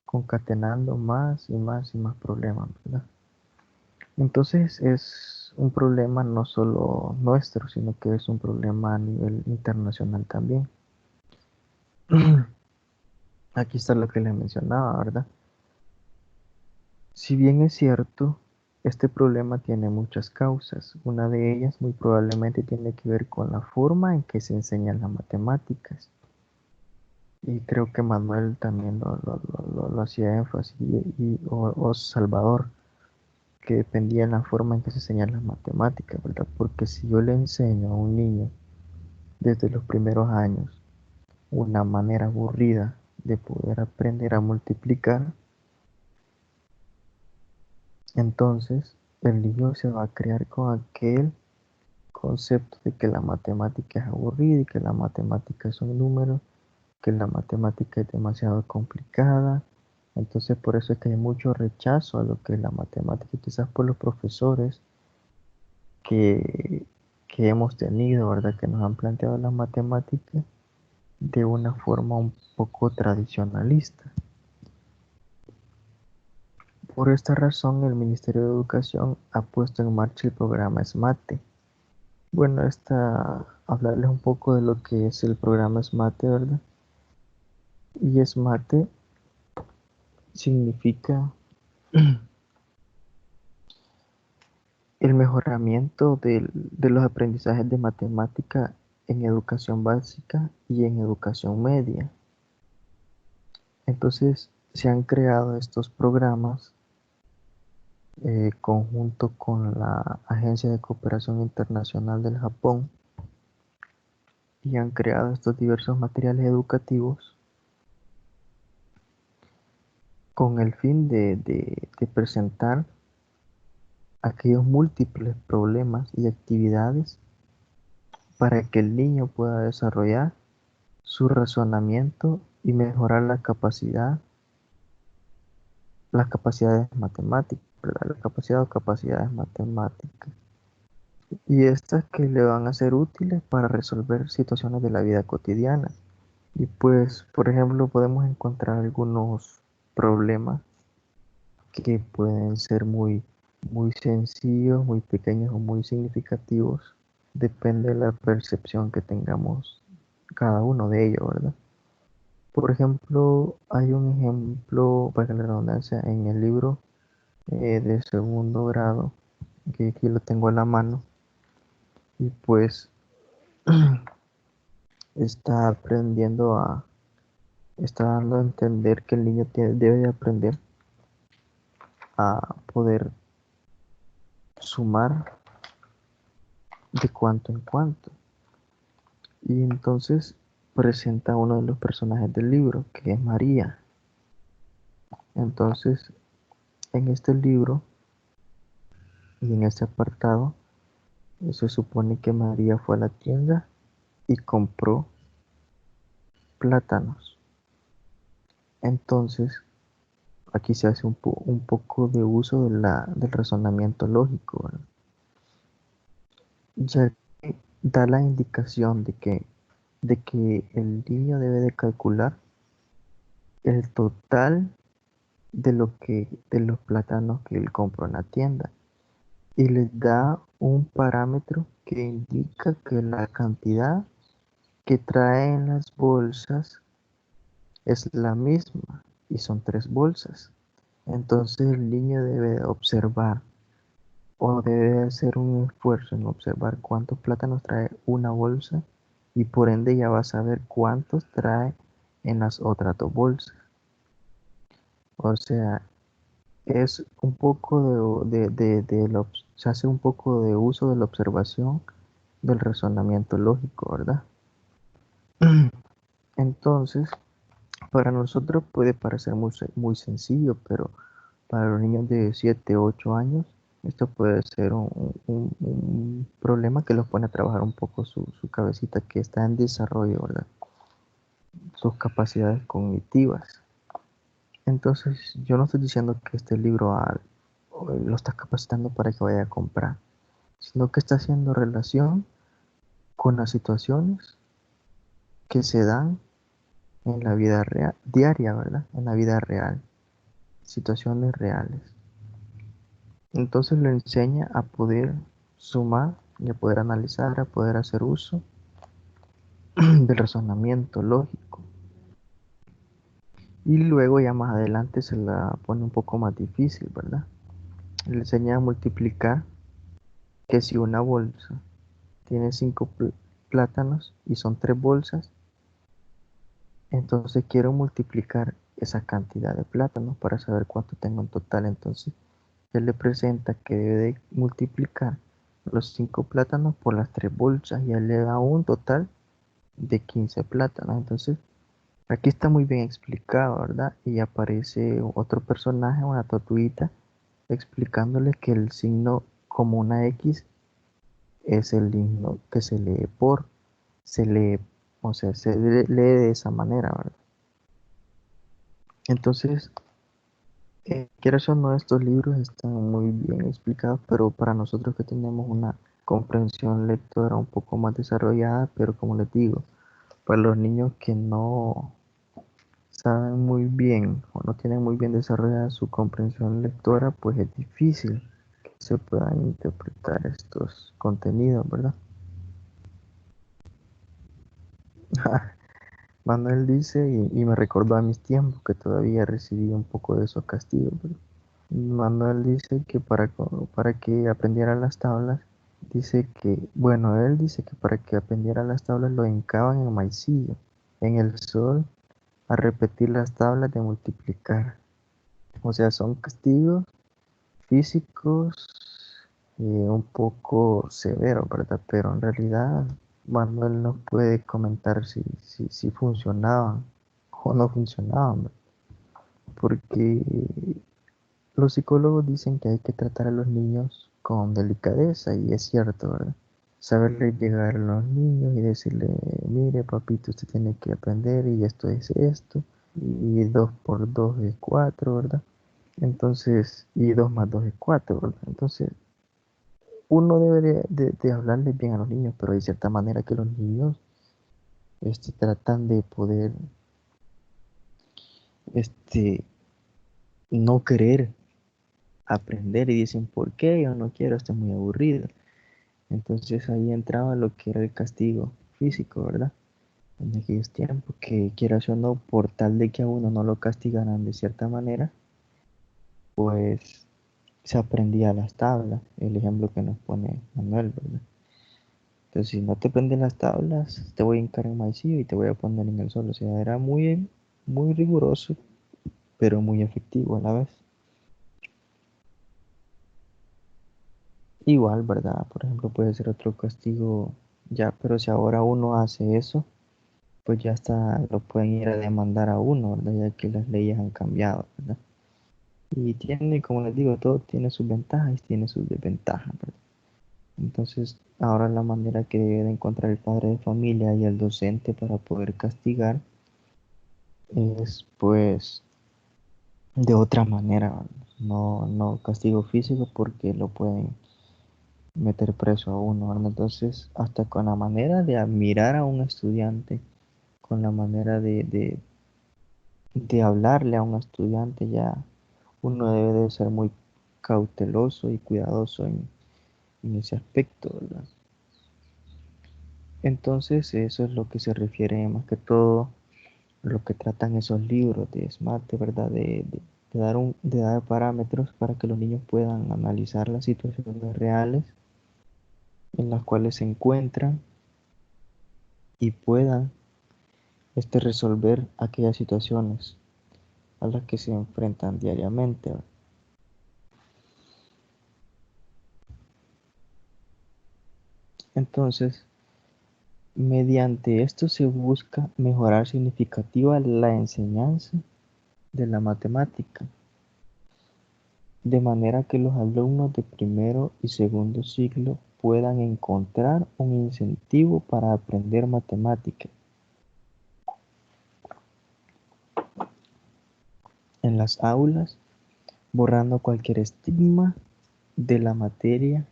concatenando más y más y más problemas, ¿verdad? Entonces es un problema no solo nuestro, sino que es un problema a nivel internacional también. Aquí está lo que les mencionaba, ¿verdad? Si bien es cierto, este problema tiene muchas causas. Una de ellas muy probablemente tiene que ver con la forma en que se enseñan las matemáticas. Y creo que Manuel también lo hacía énfasis, o Salvador, que dependía de la forma en que se enseñan las matemáticas, ¿verdad? Porque si yo le enseño a un niño desde los primeros años una manera aburrida de poder aprender a multiplicar, entonces el niño se va a crear con aquel concepto de que la matemática es aburrida y que la matemática es un número, que la matemática es demasiado complicada. Entonces por eso es que hay mucho rechazo a lo que es la matemática, quizás por los profesores que, que hemos tenido, ¿verdad? Que nos han planteado la matemática de una forma un poco tradicionalista. Por esta razón, el Ministerio de Educación ha puesto en marcha el programa SMATE. Bueno, hablarles un poco de lo que es el programa SMATE, ¿verdad? Y SMATE significa el mejoramiento de los aprendizajes de matemática en educación básica y en educación media. Entonces, se han creado estos programas conjunto con la Agencia de Cooperación Internacional del Japón y han creado estos diversos materiales educativos con el fin de presentar aquellos múltiples problemas y actividades para que el niño pueda desarrollar su razonamiento y mejorar las capacidades matemáticas, ¿verdad? La capacidad o capacidades matemáticas. Y estas que le van a ser útiles para resolver situaciones de la vida cotidiana. Y pues, por ejemplo, podemos encontrar algunos problemas que pueden ser muy sencillos, muy pequeños o muy significativos. Depende de la percepción que tengamos cada uno de ellos, ¿verdad? Por ejemplo, hay un ejemplo, para la redundancia, en el libro de segundo grado, que aquí lo tengo a la mano, y pues está aprendiendo está dando a entender que el niño debe de aprender a poder sumar de cuanto en cuanto. Y entonces presenta a uno de los personajes del libro, que es María. Entonces, en este libro y en este apartado, se supone que María fue a la tienda y compró plátanos. Entonces, aquí se hace un poco de uso del razonamiento lógico, ¿verdad? Ya que da la indicación de que el niño debe de calcular el total de los plátanos que él compró en la tienda y les da un parámetro que indica que la cantidad que trae en las bolsas es la misma y son tres bolsas. Entonces el niño debe observar o debe hacer un esfuerzo en observar cuántos plátanos trae una bolsa y por ende ya va a saber cuántos trae en las otras dos bolsas. O sea, es un poco se hace un poco de uso de la observación del razonamiento lógico, ¿verdad? Entonces, para nosotros puede parecer muy sencillo, pero para los niños de 7 o 8 años, esto puede ser un problema que los pone a trabajar un poco su cabecita, que está en desarrollo, ¿verdad? Sus capacidades cognitivas. Entonces, yo no estoy diciendo que este libro lo está capacitando para que vaya a comprar, sino que está haciendo relación con las situaciones que se dan en la vida real, diaria, ¿verdad? En la vida real, situaciones reales. Entonces lo enseña a poder sumar y a poder analizar, a poder hacer uso del razonamiento lógico. Y luego ya más adelante se la pone un poco más difícil, ¿verdad? Le enseña a multiplicar que si una bolsa tiene cinco plátanos y son tres bolsas, entonces quiero multiplicar esa cantidad de plátanos para saber cuánto tengo en total. Entonces él le presenta que debe de multiplicar los 5 plátanos por las 3 bolsas y él le da un total de 15 plátanos. Entonces, aquí está muy bien explicado, ¿verdad? Y aparece otro personaje, una tortuguita, explicándole que el signo como una X es el signo que se lee se lee, o sea, lee de esa manera, ¿verdad? Entonces, quieras o no, estos libros están muy bien explicados, pero para nosotros que tenemos una comprensión lectora un poco más desarrollada, pero como les digo, para los niños que no saben muy bien o no tienen muy bien desarrollada su comprensión lectora, pues es difícil que se puedan interpretar estos contenidos, ¿verdad? Manuel dice, y me recordó a mis tiempos que todavía recibí un poco de esos castigos, ¿verdad? Manuel dice que para que aprendiera las tablas, dice que, bueno, él dice que para que aprendiera las tablas lo hincaban en maicillo, en el sol, a repetir las tablas de multiplicar. O sea, son castigos físicos un poco severos, ¿verdad? Pero en realidad Manuel no puede comentar si funcionaban o no funcionaban, ¿verdad? Porque los psicólogos dicen que hay que tratar a los niños con delicadeza y es cierto, ¿verdad? Saberle llegar a los niños y decirle, mire papito, usted tiene que aprender y esto es esto, y 2 por 2 es 4, ¿verdad? Entonces, y 2 más 2 es 4, ¿verdad? Entonces, uno debería de hablarles bien a los niños, pero hay cierta manera que los niños tratan de poder, este, no querer aprender y dicen, ¿por qué? Yo no quiero, esto es muy aburrido. Entonces ahí entraba lo que era el castigo físico, ¿verdad? En aquellos tiempos, que quieras o no, por tal de que a uno no lo castigaran de cierta manera, pues se aprendía las tablas, el ejemplo que nos pone Manuel, ¿verdad? Entonces, si no te prenden las tablas, te voy a hincar en maicillo y te voy a poner en el suelo. O sea, era muy, muy riguroso, pero muy efectivo a la vez. Igual, ¿verdad? Por ejemplo, puede ser otro castigo ya, pero si ahora uno hace eso, pues ya está, lo pueden ir a demandar a uno, ¿verdad? Ya que las leyes han cambiado, ¿verdad? Y tiene, como les digo, todo tiene sus ventajas y tiene sus desventajas, ¿verdad? Entonces, ahora la manera que debe de encontrar el padre de familia y el docente para poder castigar es, pues, de otra manera, ¿verdad? No, no castigo físico porque lo pueden meter preso a uno, ¿verdad? Entonces, hasta con la manera de admirar a un estudiante, con la manera de hablarle a un estudiante, ya uno debe de ser muy cauteloso y cuidadoso en ese aspecto, ¿verdad? Entonces, eso es lo que se refiere más que todo lo que tratan esos libros de SMART, ¿verdad? De dar parámetros para que los niños puedan analizar las situaciones reales en las cuales se encuentran y puedan resolver aquellas situaciones a las que se enfrentan diariamente, ¿verdad? Entonces, mediante esto se busca mejorar significativa la enseñanza de la matemática, de manera que los alumnos de primero y segundo ciclo puedan encontrar un incentivo para aprender matemáticas en las aulas, borrando cualquier estigma de la materia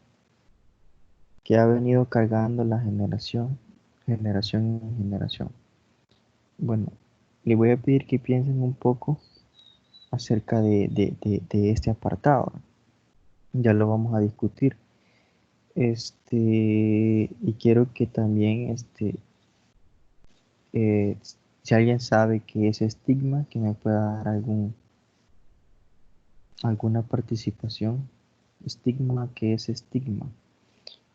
que ha venido cargando la generación en generación. Bueno, le voy a pedir que piensen un poco acerca de este apartado. Ya lo vamos a discutir. Y quiero que también, eh, si alguien sabe qué es estigma, que me pueda dar alguna participación. Estigma, ¿qué es estigma?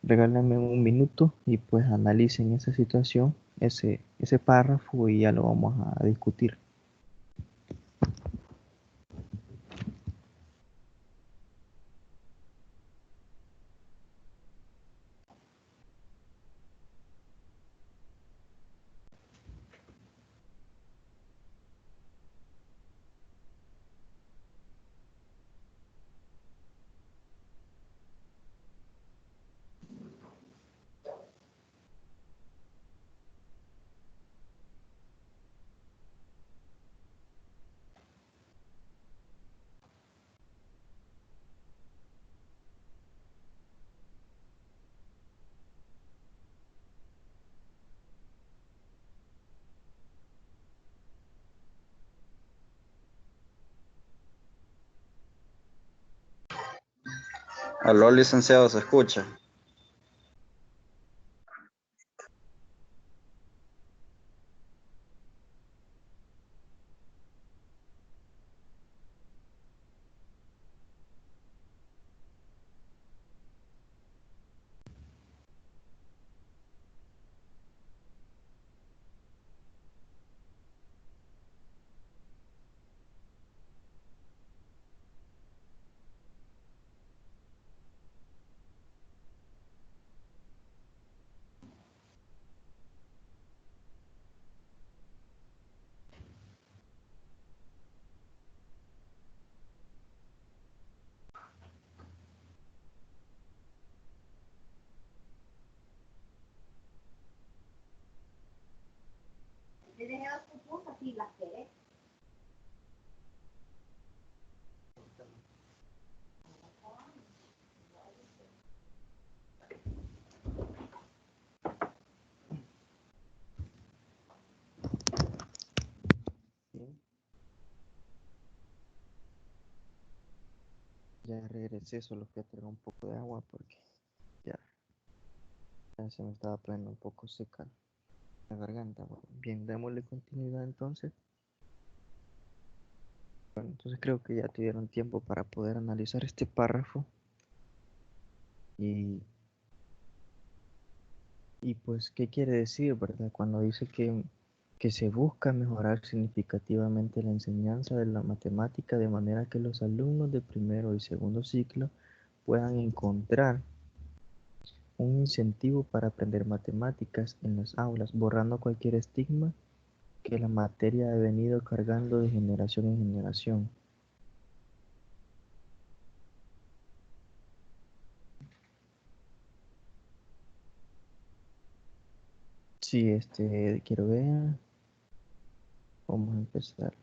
Regálenme un minuto y pues analicen esa situación, ese párrafo y ya lo vamos a discutir. Aló, licenciado, ¿se escucha? Ya regresé, solo fui a traer un poco de agua porque ya, ya se me estaba poniendo un poco seca la garganta. Bueno, bien, démosle continuidad entonces. Bueno, entonces creo que ya tuvieron tiempo para poder analizar este párrafo y, y pues, ¿qué quiere decir, verdad? Cuando dice que se busca mejorar significativamente la enseñanza de la matemática de manera que los alumnos de primero y segundo ciclo puedan encontrar un incentivo para aprender matemáticas en las aulas, borrando cualquier estigma que la materia ha venido cargando de generación en generación. Sí, quiero ver, vamos a empezar.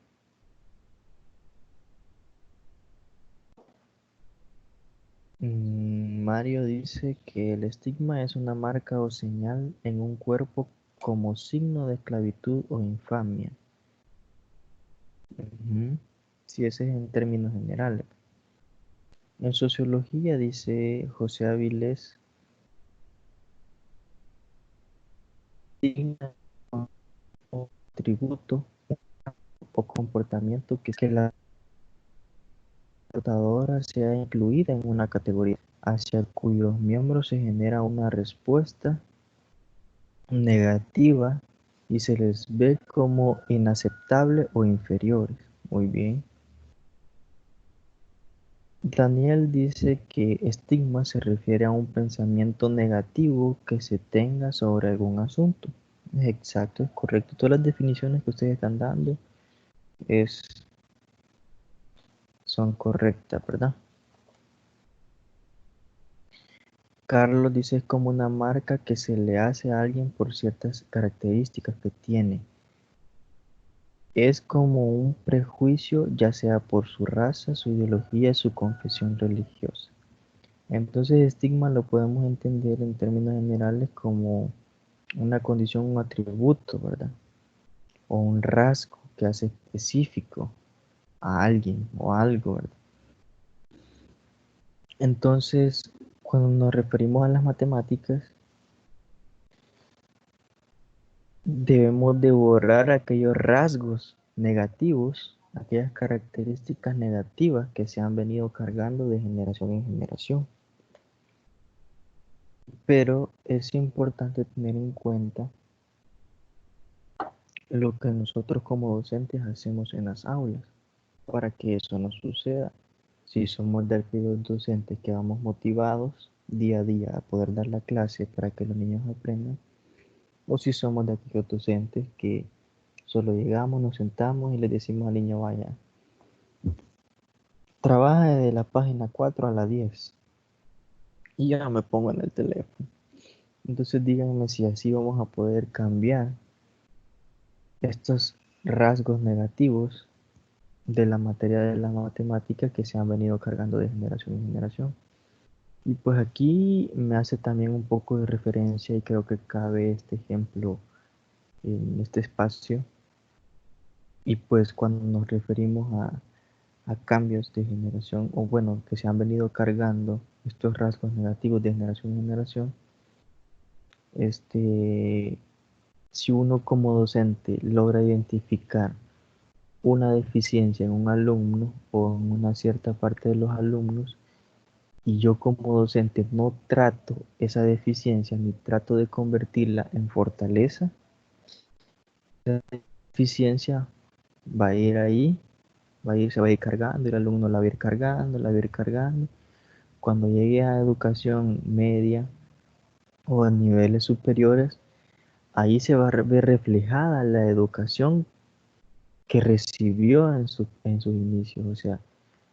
Mario dice que el estigma es una marca o señal en un cuerpo como signo de esclavitud o infamia. Ujú. Sí, ese es en términos generales. En sociología dice José Avilés, estigma es un atributo o comportamiento que la portadora sea incluida en una categoría, hacia cuyos miembros se genera una respuesta negativa y se les ve como inaceptable o inferiores. Muy bien. Daniel dice que estigma se refiere a un pensamiento negativo que se tenga sobre algún asunto. Exacto, es correcto. Todas las definiciones que ustedes están dando es, son correctas, ¿verdad? Carlos dice es como una marca que se le hace a alguien por ciertas características que tiene. Es como un prejuicio, ya sea por su raza, su ideología, su confesión religiosa. Entonces, estigma lo podemos entender en términos generales como una condición, un atributo, ¿verdad? O un rasgo que hace específico a alguien o a algo, ¿verdad? Entonces, cuando nos referimos a las matemáticas, debemos de borrar aquellos rasgos negativos, aquellas características negativas que se han venido cargando de generación en generación. Pero es importante tener en cuenta lo que nosotros como docentes hacemos en las aulas para que eso no suceda. Si somos de aquellos docentes que vamos motivados día a día a poder dar la clase para que los niños aprendan, o si somos de aquellos docentes que solo llegamos, nos sentamos y les decimos al niño, vaya, trabaja de la página 4 a la 10 y ya me pongo en el teléfono. Entonces díganme si así vamos a poder cambiar estos rasgos negativos de la materia de la matemática que se han venido cargando de generación en generación. Y pues aquí me hace también un poco de referencia y creo que cabe este ejemplo en este espacio. Y pues cuando nos referimos a cambios de generación, o bueno, que se han venido cargando estos rasgos negativos de generación en generación, este, si uno como docente logra identificar una deficiencia en un alumno o en una cierta parte de los alumnos, y yo como docente no trato esa deficiencia ni trato de convertirla en fortaleza, la deficiencia va a ir ahí, se va a ir cargando, y el alumno la va a ir cargando, la va a ir cargando. Cuando llegue a educación media o a niveles superiores, ahí se va a ver reflejada la educación que recibió en sus inicios, o sea,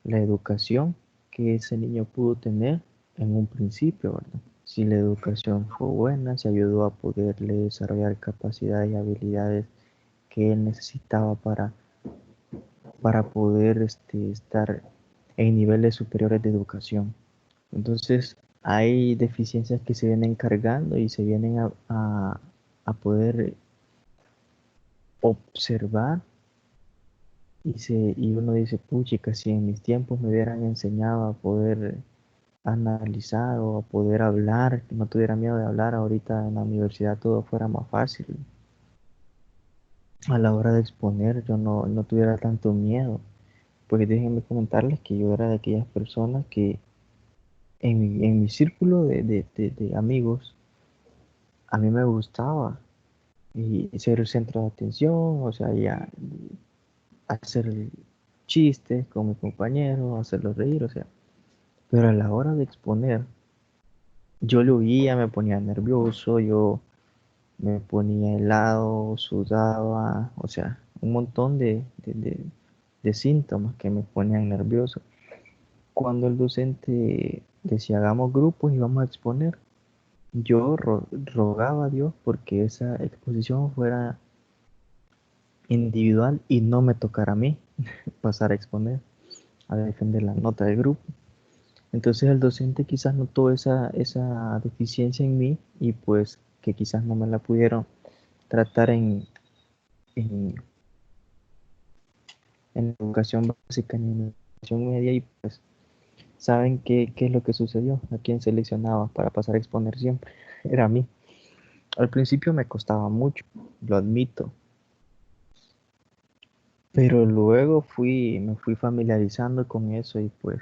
la educación que ese niño pudo tener en un principio, ¿verdad? Si la educación fue buena, se ayudó a poderle desarrollar capacidades y habilidades que él necesitaba para poder estar en niveles superiores de educación. Entonces, hay deficiencias que se vienen cargando y se vienen a poder observar y uno dice, puchica, si en mis tiempos me hubieran enseñado a poder analizar o a poder hablar, que no tuviera miedo de hablar, ahorita en la universidad todo fuera más fácil. A la hora de exponer yo no tuviera tanto miedo. Pues déjenme comentarles que yo era de aquellas personas que en mi círculo de amigos, a mí me gustaba y ser el centro de atención, o sea, ya hacer chistes con mi compañero, hacerlos reír, o sea, pero a la hora de exponer, yo lo oía, me ponía nervioso, yo me ponía helado, sudaba, o sea, un montón de síntomas que me ponían nervioso. Cuando el docente decía hagamos grupos y vamos a exponer, yo rogaba a Dios porque esa exposición fuera individual y no me tocara a mí pasar a exponer, a defender la nota del grupo. Entonces el docente quizás notó esa deficiencia en mí y pues que quizás no me la pudieron tratar en, en educación básica ni en educación media y pues saben qué es lo que sucedió, a quién seleccionaba para pasar a exponer siempre, era a mí. Al principio me costaba mucho, lo admito, pero luego me fui familiarizando con eso y pues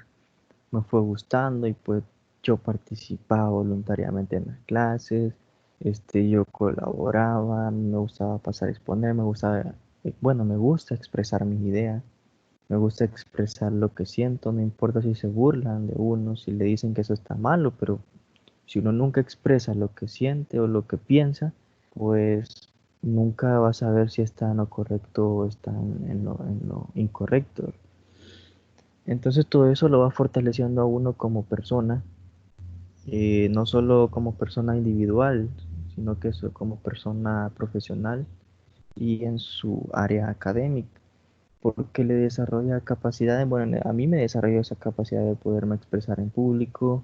me fue gustando y pues yo participaba voluntariamente en las clases, yo colaboraba, me gustaba pasar a exponer, me gustaba, bueno, me gusta expresar mis ideas, me gusta expresar lo que siento, no importa si se burlan de uno, si le dicen que eso está malo, pero si uno nunca expresa lo que siente o lo que piensa, pues nunca vas a ver si está en lo correcto o está en lo incorrecto. Entonces todo eso lo va fortaleciendo a uno como persona, no solo como persona individual, sino que eso como persona profesional y en su área académica, porque le desarrolla capacidades, bueno, a mí me desarrolló esa capacidad de poderme expresar en público,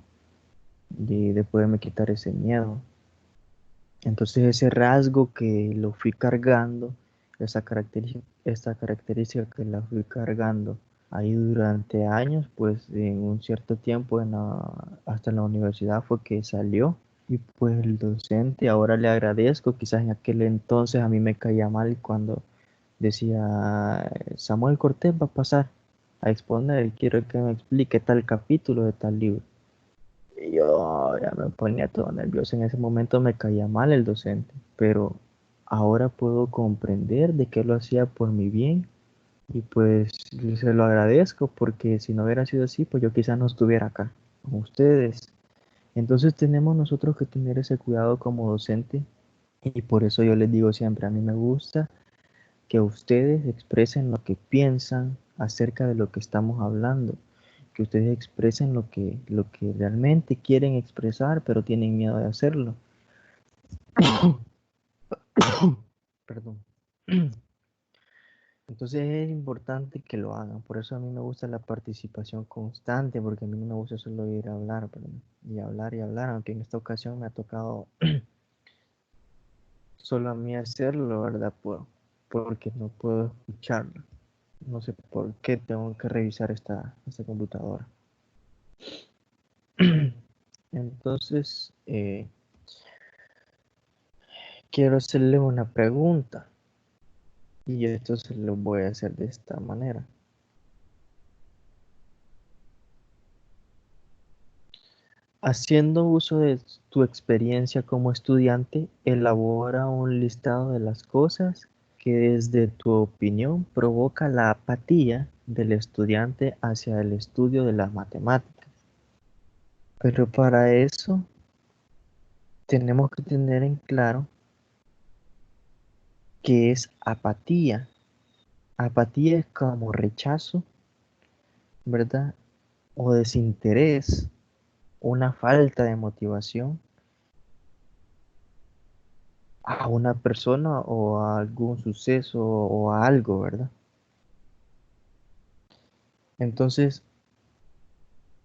de poderme quitar ese miedo. Entonces ese rasgo que lo fui cargando, esa característica que la fui cargando ahí durante años, pues en un cierto tiempo hasta en la universidad fue que salió. Y pues el docente, ahora le agradezco, quizás en aquel entonces a mí me caía mal cuando decía, Samuel Cortés va a pasar a exponer, quiero que me explique tal capítulo de tal libro. Y yo ya me ponía todo nervioso. En ese momento me caía mal el docente, pero ahora puedo comprender de que lo hacía por mi bien y pues se lo agradezco porque si no hubiera sido así, pues yo quizás no estuviera acá con ustedes. Entonces tenemos nosotros que tener ese cuidado como docente y por eso yo les digo siempre, a mí me gusta que ustedes expresen lo que piensan acerca de lo que estamos hablando, que ustedes expresen lo que realmente quieren expresar, pero tienen miedo de hacerlo. Perdón. Entonces es importante que lo hagan, por eso a mí me gusta la participación constante, porque a mí no me gusta solo ir a hablar, perdón, y hablar, aunque en esta ocasión me ha tocado solo a mí hacerlo, ¿verdad? Porque no puedo escucharlo. No sé por qué tengo que revisar esta computadora. Entonces, quiero hacerle una pregunta y esto se lo voy a hacer de esta manera. Haciendo uso de tu experiencia como estudiante, elabora un listado de las cosas que desde tu opinión provoca la apatía del estudiante hacia el estudio de las matemáticas. Pero para eso tenemos que tener en claro qué es apatía. Apatía es como rechazo, ¿verdad? O desinterés, una falta de motivación a una persona o a algún suceso o a algo, ¿verdad? Entonces,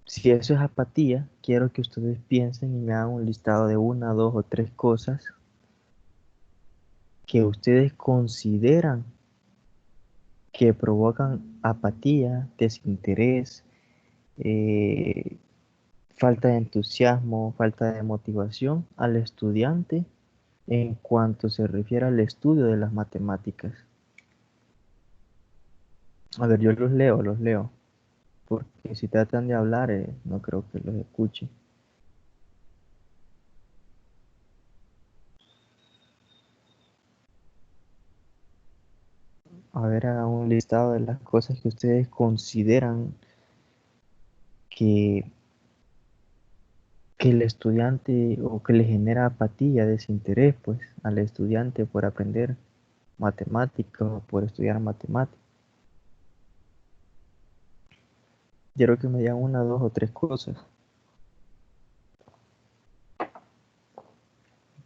si eso es apatía, quiero que ustedes piensen y me hagan un listado de una, dos o tres cosas que ustedes consideran que provocan apatía, desinterés, falta de entusiasmo, falta de motivación al estudiante en cuanto se refiere al estudio de las matemáticas. A ver, yo los leo, porque si tratan de hablar, no creo que los escuche. A ver, haga un listado de las cosas que ustedes consideran que, que el estudiante o que le genera apatía, desinterés, pues, al estudiante por aprender matemáticas o por estudiar matemáticas. Quiero que me digan una, dos o tres cosas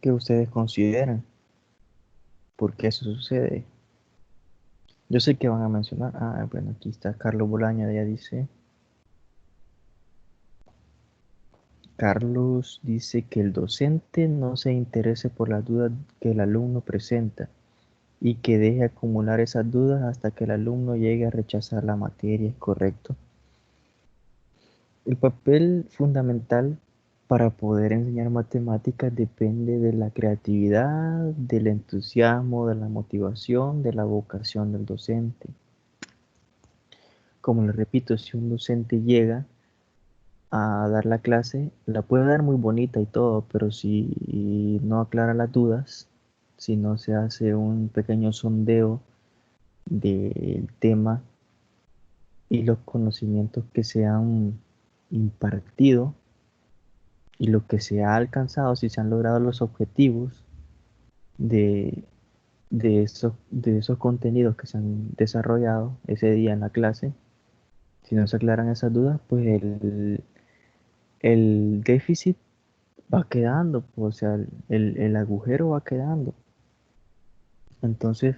que ustedes consideran por qué eso sucede. Yo sé que van a mencionar, bueno, aquí está Carlos Bolaño, ya dice, Carlos dice que el docente no se interese por las dudas que el alumno presenta y que deje acumular esas dudas hasta que el alumno llegue a rechazar la materia, ¿es correcto? El papel fundamental para poder enseñar matemáticas depende de la creatividad, del entusiasmo, de la motivación, de la vocación del docente. Como les repito, si un docente llega a dar la clase, la puede dar muy bonita y todo, pero si no aclara las dudas, si no se hace un pequeño sondeo del tema y los conocimientos que se han impartido y lo que se ha alcanzado, si se han logrado los objetivos de, de esos contenidos que se han desarrollado ese día en la clase, si no se aclaran esas dudas, pues el déficit va quedando, pues, o sea, el agujero va quedando. Entonces,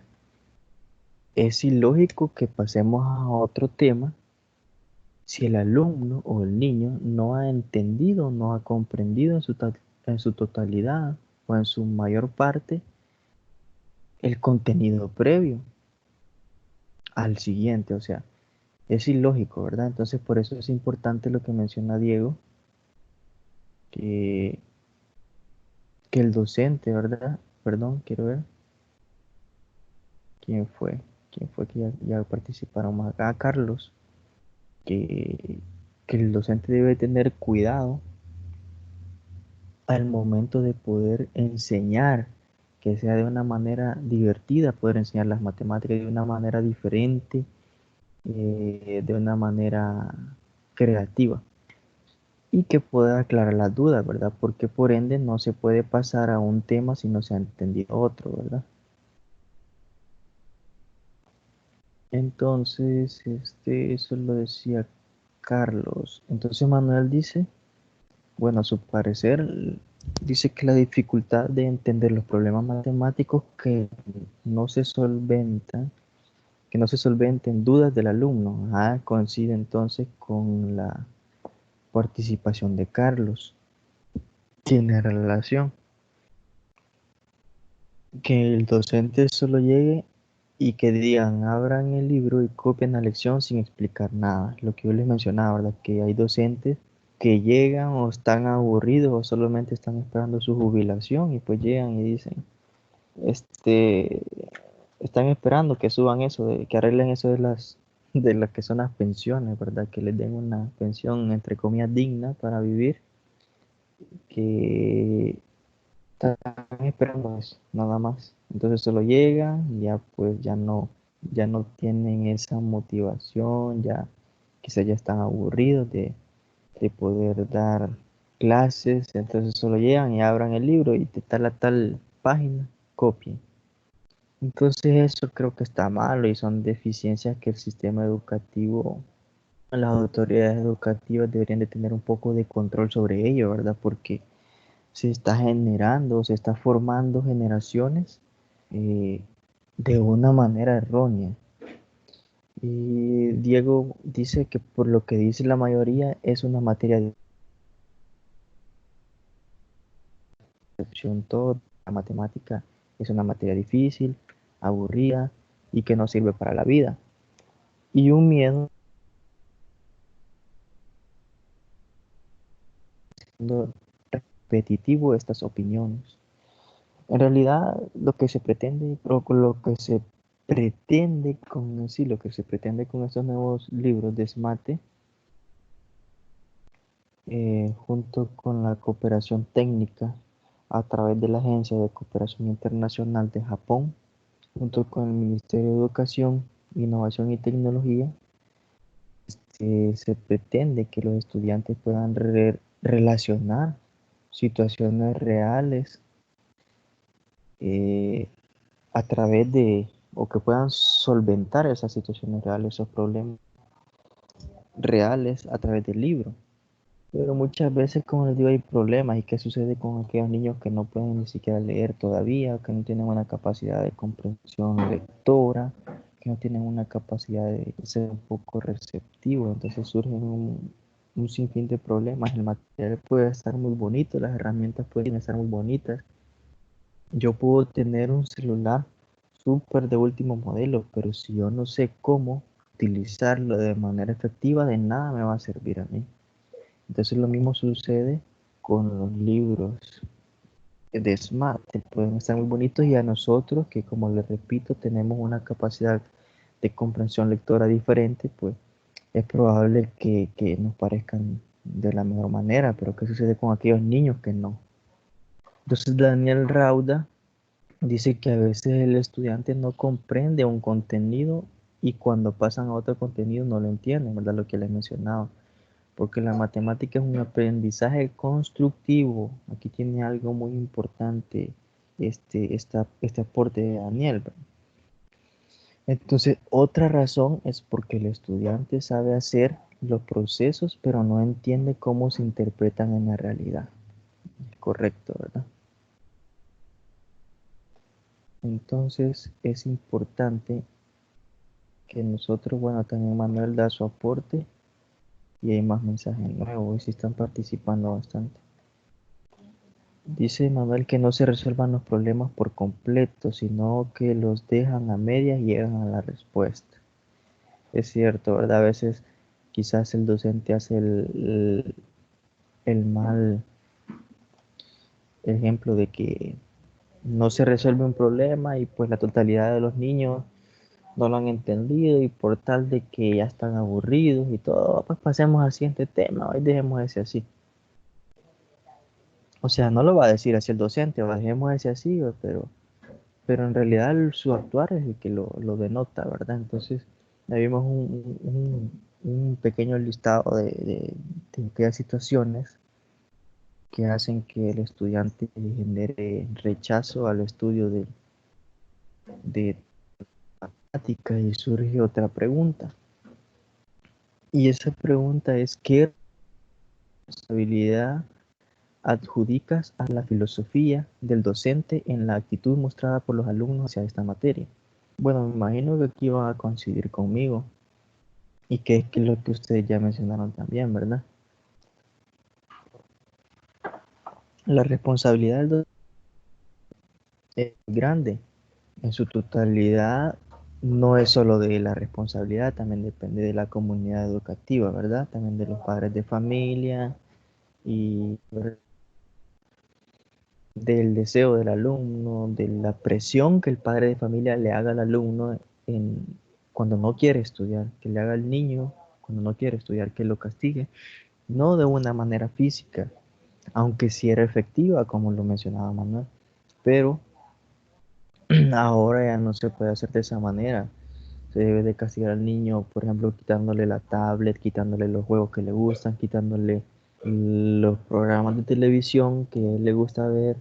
es ilógico que pasemos a otro tema si el alumno o el niño no ha entendido, no ha comprendido en su totalidad o en su mayor parte el contenido previo al siguiente. O sea, es ilógico, ¿verdad? Entonces, por eso es importante lo que menciona Diego, que, que el docente, ¿verdad? Perdón, quiero ver quién fue, quién fue que ya participaron más acá, Carlos, que, que el docente debe tener cuidado al momento de poder enseñar, que sea de una manera divertida, poder enseñar las matemáticas de una manera diferente, de una manera creativa y que pueda aclarar las dudas, ¿verdad? Porque por ende no se puede pasar a un tema si no se ha entendido otro, ¿verdad? Entonces, eso lo decía Carlos. Entonces Manuel dice, bueno, a su parecer, dice que la dificultad de entender los problemas matemáticos no se solventan, que no se solventen dudas del alumno. Coincide entonces con la participación de Carlos. Tiene relación. Que el docente solo llegue y que digan, abran el libro y copien la lección sin explicar nada. Lo que yo les mencionaba, ¿verdad? Que hay docentes que llegan o están aburridos o solamente están esperando su jubilación y pues llegan y dicen, este, están esperando que suban eso, que arreglen eso de las que son las pensiones, ¿verdad? Que les den una pensión entre comillas digna para vivir, que están esperando eso, nada más. Entonces solo llegan y ya pues ya no tienen esa motivación, ya quizás ya están aburridos de poder dar clases, entonces solo llegan y abran el libro y de tal a tal página, copien. Entonces eso creo que está malo y son deficiencias que el sistema educativo, las autoridades educativas deberían de tener un poco de control sobre ello, ¿verdad? Porque se está generando, se está formando generaciones eh, de una manera errónea. Y Diego dice que por lo que dice la mayoría es una materia de excepción todo, la matemática es una materia difícil, aburrida y que no sirve para la vida. y un miedo siendo repetitivo de estas opiniones. En realidad, lo que se pretende, o con lo que se pretende con, sí, lo que se pretende con estos nuevos libros de SMATE, junto con la cooperación técnica a través de la Agencia de Cooperación Internacional de Japón, junto con el Ministerio de Educación, Innovación y Tecnología, se pretende que los estudiantes puedan relacionar situaciones reales eh, a través de, o que puedan solventar esas situaciones reales, esos problemas reales a través del libro. Pero muchas veces, como les digo, hay problemas. ¿Y qué sucede con aquellos niños que no pueden ni siquiera leer todavía, que no tienen una capacidad de comprensión lectora, que no tienen una capacidad de ser un poco receptivo? Entonces surgen un sinfín de problemas. El material puede estar muy bonito, las herramientas pueden estar muy bonitas. Yo puedo tener un celular súper de último modelo, pero si yo no sé cómo utilizarlo de manera efectiva, de nada me va a servir a mí. Entonces lo mismo sucede con los libros de Smart, que pueden estar muy bonitos, y a nosotros que, como les repito, tenemos una capacidad de comprensión lectora diferente, pues es probable que nos parezcan de la mejor manera. Pero ¿qué sucede con aquellos niños que no? Entonces Daniel Rauda dice que a veces el estudiante no comprende un contenido y cuando pasan a otro contenido no lo entienden, ¿verdad? Lo que les mencionaba. Porque la matemática es un aprendizaje constructivo. Aquí tiene algo muy importante este aporte de Daniel. Entonces, otra razón es porque el estudiante sabe hacer los procesos, pero no entiende cómo se interpretan en la realidad. Correcto, ¿verdad? Entonces, es importante que nosotros, bueno, también Manuel da su aporte y hay más mensajes nuevos y sí están participando bastante. Dice Manuel que no se resuelvan los problemas por completo, sino que los dejan a medias y llegan a la respuesta. Es cierto, ¿verdad? A veces quizás el docente hace el mal ejemplo de que no se resuelve un problema y pues la totalidad de los niños no lo han entendido, y por tal de que ya están aburridos y todo, pues pasemos al siguiente tema, hoy dejemos ese así. O sea, no lo va a decir así el docente, o dejemos ese así, pero en realidad su actuar es el que lo denota, ¿verdad? Entonces, ahí vimos un pequeño listado de aquellas situaciones que hacen que el estudiante genere rechazo al estudio de matemática, y surge otra pregunta. Y esa pregunta es: ¿qué responsabilidad adjudicas a la filosofía del docente en la actitud mostrada por los alumnos hacia esta materia? Bueno, me imagino que aquí van a coincidir conmigo, y que es lo que ustedes ya mencionaron también, ¿verdad? La responsabilidad del docente es grande. En su totalidad no es solo de la responsabilidad, también depende de la comunidad educativa, ¿verdad? También de los padres de familia y del deseo del alumno, de la presión que el padre de familia le haga al alumno en, cuando no quiere estudiar, que le haga al niño cuando no quiere estudiar, que lo castigue, no de una manera física, aunque sí era efectiva, como lo mencionaba Manuel, pero ahora ya no se puede hacer de esa manera. Se debe de castigar al niño, por ejemplo, quitándole la tablet, quitándole los juegos que le gustan, quitándole los programas de televisión que le gusta ver,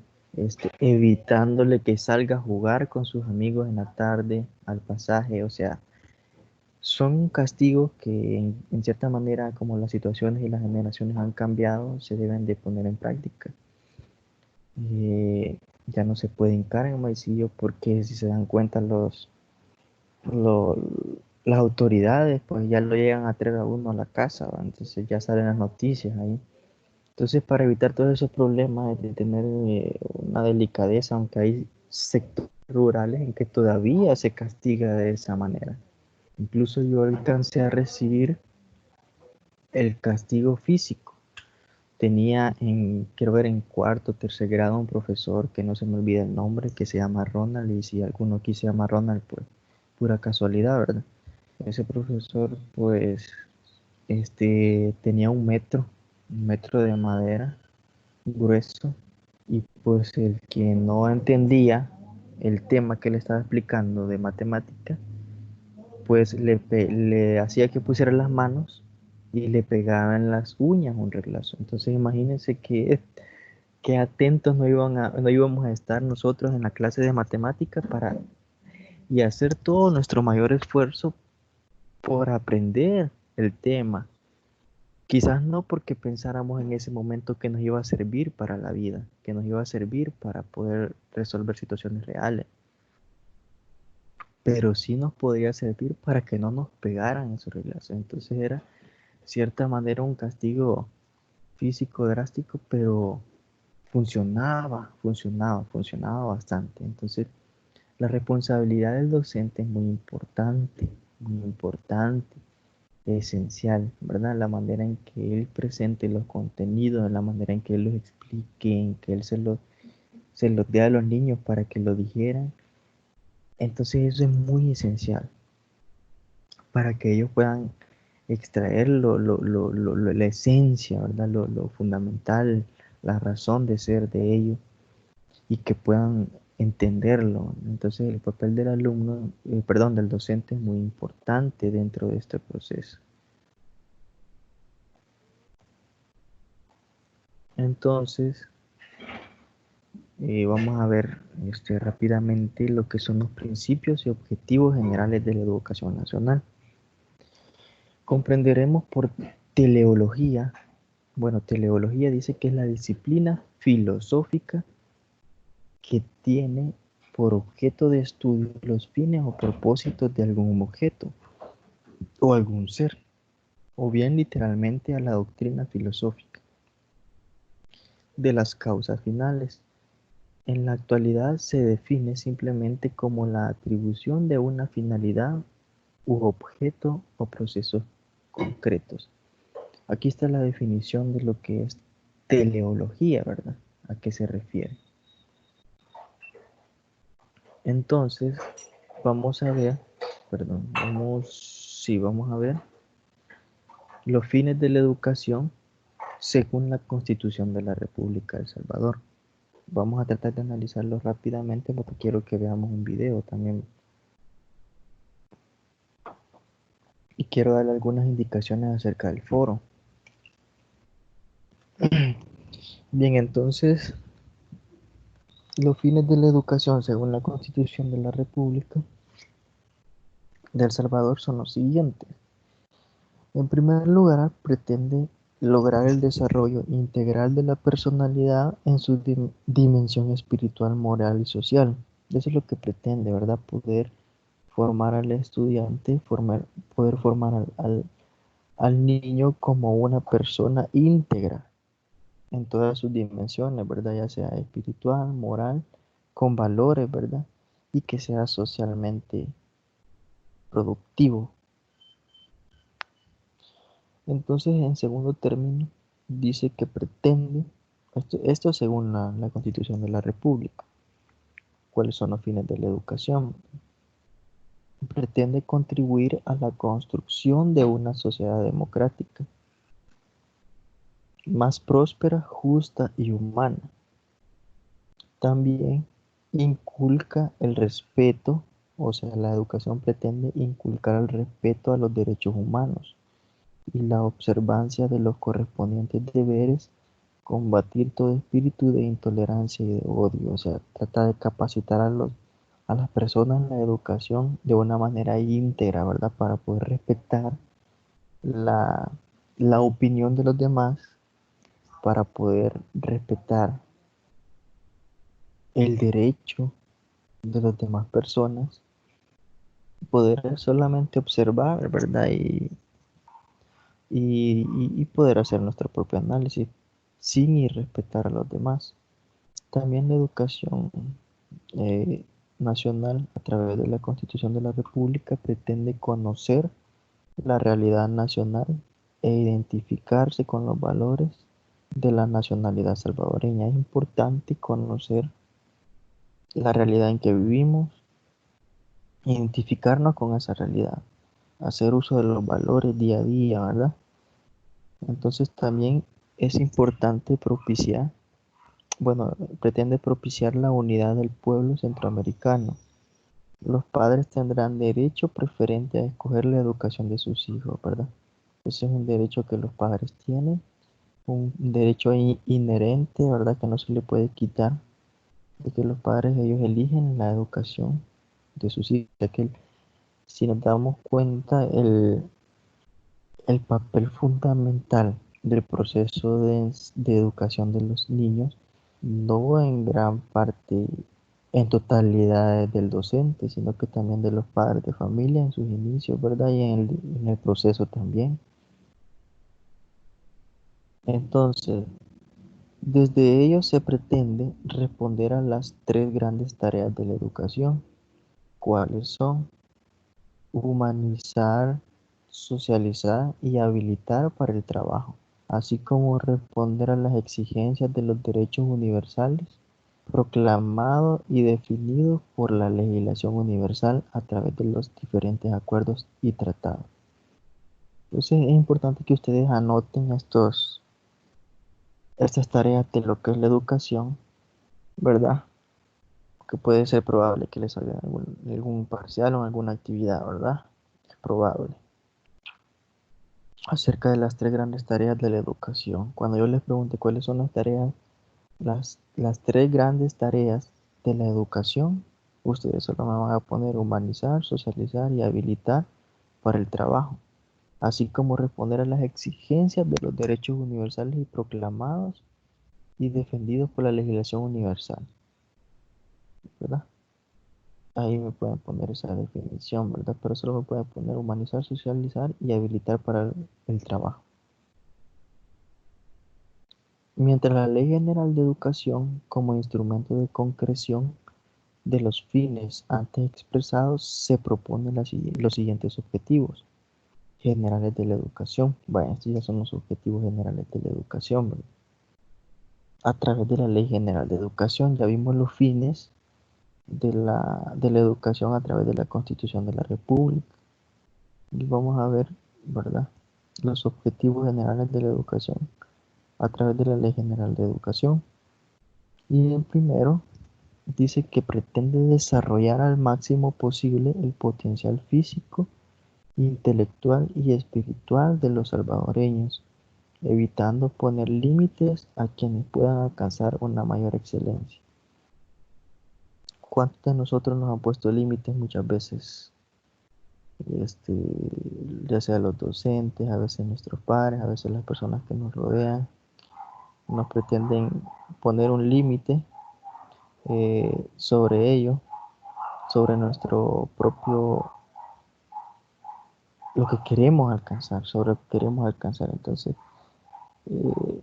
evitándole que salga a jugar con sus amigos en la tarde al pasaje. O sea, son castigos que en cierta manera, como las situaciones y las generaciones han cambiado, se deben de poner en práctica. Ya no se puede hincar en el maicillo, porque si se dan cuenta lo- las autoridades, pues ya lo llegan a traer a uno a la casa, ¿va? Entonces ya salen las noticias ahí. Entonces, para evitar todos esos problemas, de tener una delicadeza, aunque hay sectores rurales en que todavía se castiga de esa manera. Incluso yo alcancé a recibir el castigo físico. Tenía quiero ver, en cuarto, tercer grado, un profesor que no se me olvida el nombre, que se llama Ronald, y si alguno aquí se llama Ronald, pues pura casualidad, ¿verdad? Ese profesor, pues, tenía un metro de madera grueso, y pues el que no entendía el tema que le estaba explicando de matemática, pues le hacía que pusiera las manos y le pegaba en las uñas un reglazo. Entonces imagínense que atentos no íbamos a estar nosotros en la clase de matemática y hacer todo nuestro mayor esfuerzo por aprender el tema. Quizás no porque pensáramos en ese momento que nos iba a servir para la vida, que nos iba a servir para poder resolver situaciones reales, pero sí nos podría servir para que no nos pegaran esos reglazos. Entonces era, de cierta manera, un castigo físico drástico, pero funcionaba bastante. Entonces, la responsabilidad del docente es muy importante, esencial, ¿verdad? La manera en que él presente los contenidos, la manera en que él los explique, en que él se los dé a los niños para que lo dijeran. Entonces, eso es muy esencial para que ellos puedan extraer la esencia, ¿verdad? Lo fundamental, la razón de ser de ellos, y que puedan entenderlo. Entonces el papel del alumno, perdón, del docente es muy importante dentro de este proceso. Entonces, vamos a ver rápidamente lo que son los principios y objetivos generales de la educación nacional. Comprenderemos por teleología, bueno, teleología dice que es la disciplina filosófica que tiene por objeto de estudio los fines o propósitos de algún objeto o algún ser, o bien literalmente a la doctrina filosófica de las causas finales. En la actualidad se define simplemente como la atribución de una finalidad u objeto o procesos concretos. Aquí está la definición de lo que es teleología, ¿verdad? ¿A qué se refiere? Entonces, vamos a ver, perdón, vamos a ver los fines de la educación según la Constitución de la República de El Salvador. Vamos a tratar de analizarlo rápidamente porque quiero que veamos un video también. Y quiero darle algunas indicaciones acerca del foro. Bien, entonces, los fines de la educación según la Constitución de la República de El Salvador son los siguientes. En primer lugar, pretende lograr el desarrollo integral de la personalidad en su dimensión espiritual, moral y social. Eso es lo que pretende, ¿verdad? Poder formar al estudiante, poder formar al niño como una persona íntegra en todas sus dimensiones, ¿verdad? Ya sea espiritual, moral, con valores, ¿verdad? Y que sea socialmente productivo. Entonces, en segundo término, dice que pretende, esto según la Constitución de la República, cuáles son los fines de la educación. Pretende contribuir a la construcción de una sociedad democrática, más próspera, justa y humana. También inculca el respeto, o sea, la educación pretende inculcar el respeto a los derechos humanos y la observancia de los correspondientes deberes, combatir todo espíritu de intolerancia y de odio. O sea, trata de capacitar a las personas en la educación de una manera íntegra, ¿verdad? Para poder respetar la, la opinión de los demás, para poder respetar el derecho de las demás personas, poder solamente observar, ¿verdad? Y poder hacer nuestro propio análisis sin irrespetar a los demás. También la educación nacional, a través de la Constitución de la República, pretende conocer la realidad nacional e identificarse con los valores de la nacionalidad salvadoreña. Es importante conocer la realidad en que vivimos, identificarnos con esa realidad, hacer uso de los valores día a día, ¿verdad? Entonces también es importante propiciar, bueno, pretende propiciar la unidad del pueblo centroamericano. Los padres tendrán derecho preferente a escoger la educación de sus hijos, ¿verdad? Ese es un derecho que los padres tienen, un derecho inherente, ¿verdad? Que no se le puede quitar, de que los padres ellos eligen la educación de sus hijos. Ya que si nos damos cuenta, el papel fundamental del proceso de educación de los niños, no en gran parte, en totalidad del docente, sino que también de los padres de familia en sus inicios, ¿verdad? Y en el proceso también. Entonces, desde ellos se pretende responder a las tres grandes tareas de la educación, cuáles son humanizar, socializar y habilitar para el trabajo, así como responder a las exigencias de los derechos universales proclamados y definidos por la legislación universal a través de los diferentes acuerdos y tratados. Entonces es importante que ustedes anoten estas tareas de lo que es la educación, ¿verdad? Que puede ser probable que les salga algún parcial o alguna actividad, ¿verdad? Es probable. Acerca de las tres grandes tareas de la educación. Cuando yo les pregunte cuáles son las tareas, las tres grandes tareas de la educación, ustedes solo me van a poner humanizar, socializar y habilitar para el trabajo, así como responder a las exigencias de los derechos universales y proclamados y defendidos por la legislación universal, ¿verdad? Ahí me pueden poner esa definición, ¿verdad? Pero solo me pueden poner humanizar, socializar y habilitar para el trabajo. Mientras la Ley General de Educación, como instrumento de concreción de los fines antes expresados, se propone los siguientes objetivos generales de la educación. Bueno, estos ya son los objetivos generales de la educación, ¿verdad? A través de la Ley General de Educación ya vimos los fines de la educación a través de la Constitución de la República. Y vamos a ver, ¿verdad? Los objetivos generales de la educación a través de la Ley General de Educación. Y el primero dice que pretende desarrollar al máximo posible el potencial físico, intelectual y espiritual de los salvadoreños, evitando poner límites a quienes puedan alcanzar una mayor excelencia. ¿Cuántos de nosotros nos han puesto límites muchas veces? Este, ya sea los docentes, a veces nuestros padres, a veces las personas que nos rodean, nos pretenden poner un límite sobre ello, sobre nuestro propio, lo que queremos alcanzar, sobre lo que queremos alcanzar. Entonces, eh,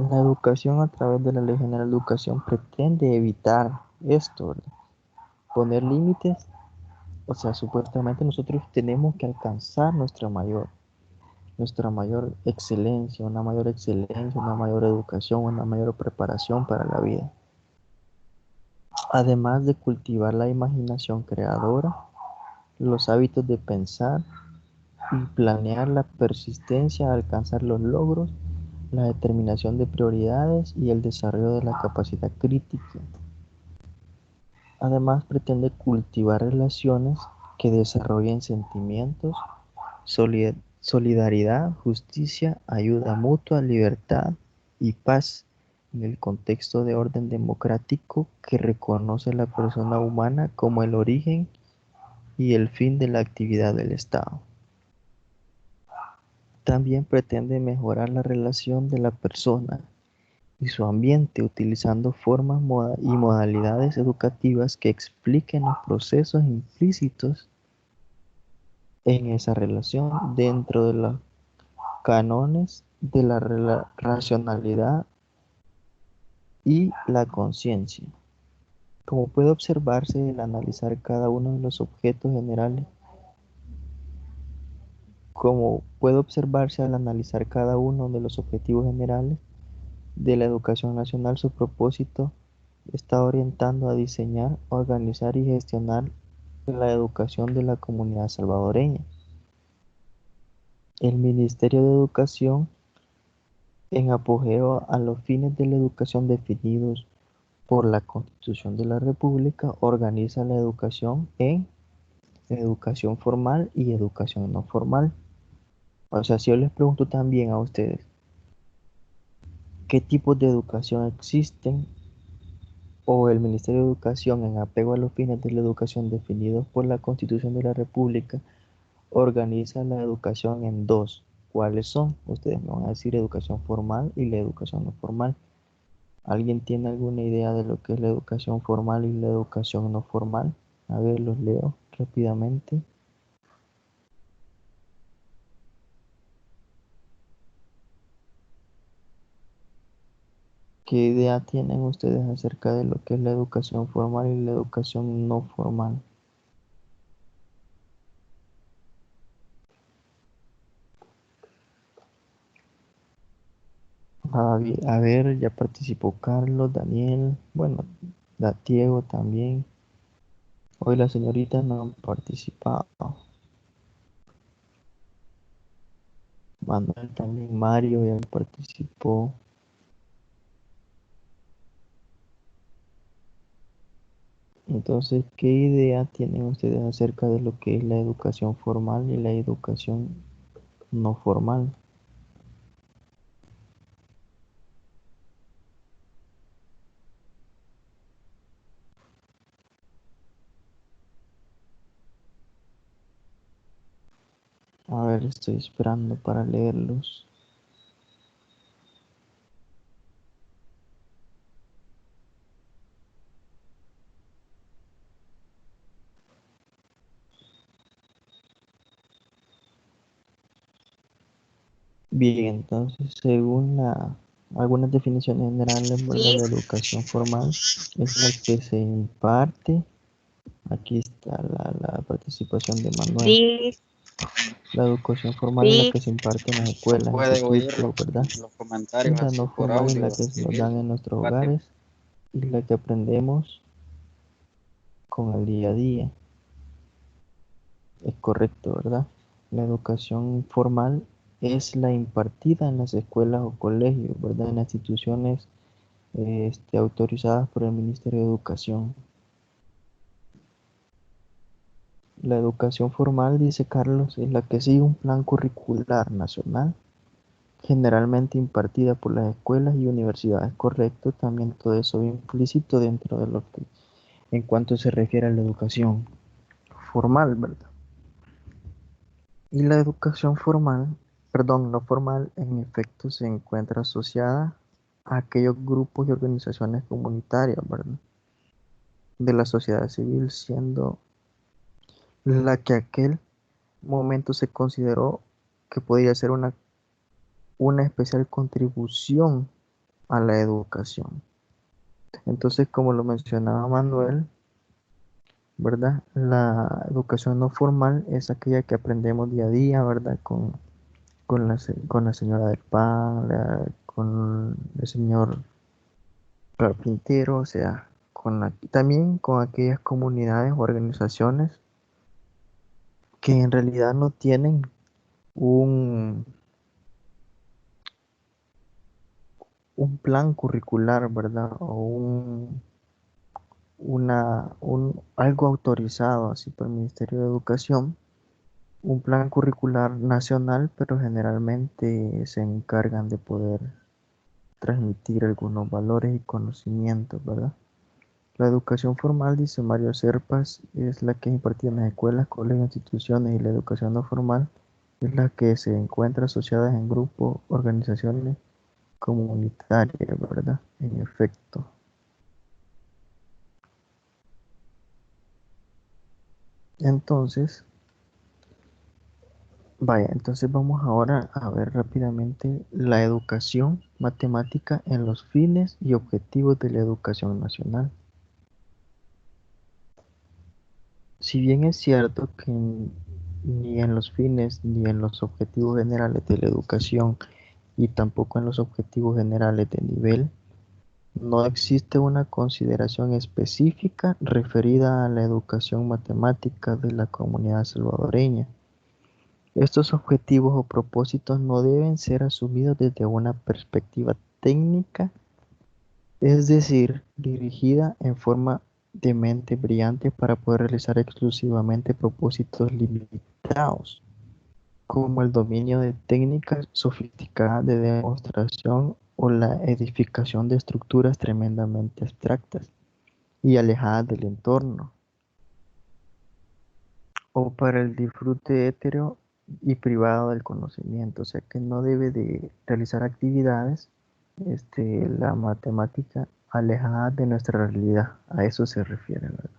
la educación a través de la Ley General de Educación pretende evitar esto, ¿verdad? Poner límites, o sea, supuestamente nosotros tenemos que alcanzar nuestra mayor excelencia, una mayor educación, una mayor preparación para la vida. Además de cultivar la imaginación creadora, los hábitos de pensar y planear la persistencia a alcanzar los logros, la determinación de prioridades y el desarrollo de la capacidad crítica. Además, pretende cultivar relaciones que desarrollen sentimientos, solidaridad, justicia, ayuda mutua, libertad y paz en el contexto de orden democrático que reconoce la persona humana como el origen y el fin de la actividad del Estado. También pretende mejorar la relación de la persona y su ambiente utilizando formas y modalidades educativas que expliquen los procesos implícitos en esa relación dentro de los cánones de la racionalidad y la conciencia. Como puede observarse al analizar cada uno de los objetos generales, como puede observarse al analizar cada uno de los objetivos generales de la educación nacional, su propósito está orientando a diseñar, organizar y gestionar la educación de la comunidad salvadoreña. El Ministerio de Educación, en apogeo a los fines de la educación definidos por la Constitución de la República, organiza la educación en educación formal y educación no formal. O sea, si yo les pregunto también a ustedes, ¿qué tipos de educación existen? O el Ministerio de Educación, en apego a los fines de la educación definidos por la Constitución de la República, organiza la educación en dos. ¿Cuáles son? Ustedes me van a decir educación formal y la educación no formal. ¿Alguien tiene alguna idea de lo que es la educación formal y la educación no formal? A ver, los leo rápidamente. ¿Qué idea tienen ustedes acerca de lo que es la educación formal y la educación no formal? A ver, ya participó Carlos, Daniel, bueno, Diego también. Hoy las señoritas no han participado. Manuel también, Mario ya participó. Entonces, ¿qué idea tienen ustedes acerca de lo que es la educación formal y la educación no formal? A ver, estoy esperando para leerlos. Bien, entonces, según algunas definiciones generales, ¿verdad? La educación formal es la que se imparte. Aquí está la participación de Manuel. Sí, La educación formal es la sí, que se imparte en las Se escuelas, puede oír institutos, ¿verdad? los Y comentarios la así no por formal es la audio, que nos dan en nuestros Fátima. hogares y la que aprendemos con el día a día. Es correcto, ¿verdad? La educación formal es la impartida en las escuelas o colegios, ¿verdad? En las instituciones autorizadas por el Ministerio de Educación. La educación formal, dice Carlos, es la que sigue un plan curricular nacional, generalmente impartida por las escuelas y universidades. Correcto, también todo eso implícito dentro de lo que, en cuanto se refiere a la educación formal, ¿verdad? Y la educación formal, perdón, no formal, en efecto se encuentra asociada a aquellos grupos y organizaciones comunitarias, ¿verdad? De la sociedad civil, siendo la que aquel momento se consideró que podía ser una especial contribución a la educación. Entonces, como lo mencionaba Manuel, ¿verdad? La educación no formal es aquella que aprendemos día a día, ¿verdad? Con la señora del pan, con el señor carpintero, o sea, también con aquellas comunidades o organizaciones que en realidad no tienen un, un plan curricular, ¿verdad? O algo autorizado así por el Ministerio de Educación, un plan curricular nacional, pero generalmente se encargan de poder transmitir algunos valores y conocimientos, ¿verdad? La educación formal, dice Mario Serpas, es la que es impartida en las escuelas, colegios, instituciones, y la educación no formal es la que se encuentra asociada en grupos, organizaciones comunitarias, ¿verdad? En efecto. Entonces, vaya, entonces vamos ahora a ver rápidamente la educación matemática en los fines y objetivos de la educación nacional. Si bien es cierto que ni en los fines ni en los objetivos generales de la educación y tampoco en los objetivos generales de nivel, no existe una consideración específica referida a la educación matemática de la comunidad salvadoreña. Estos objetivos o propósitos no deben ser asumidos desde una perspectiva técnica, es decir, dirigida en forma de mente brillante para poder realizar exclusivamente propósitos limitados, como el dominio de técnicas sofisticadas de demostración o la edificación de estructuras tremendamente abstractas y alejadas del entorno, o para el disfrute etéreo y privado del conocimiento, o sea que no debe de realizar actividades, la matemática alejada de nuestra realidad, a eso se refiere, ¿verdad?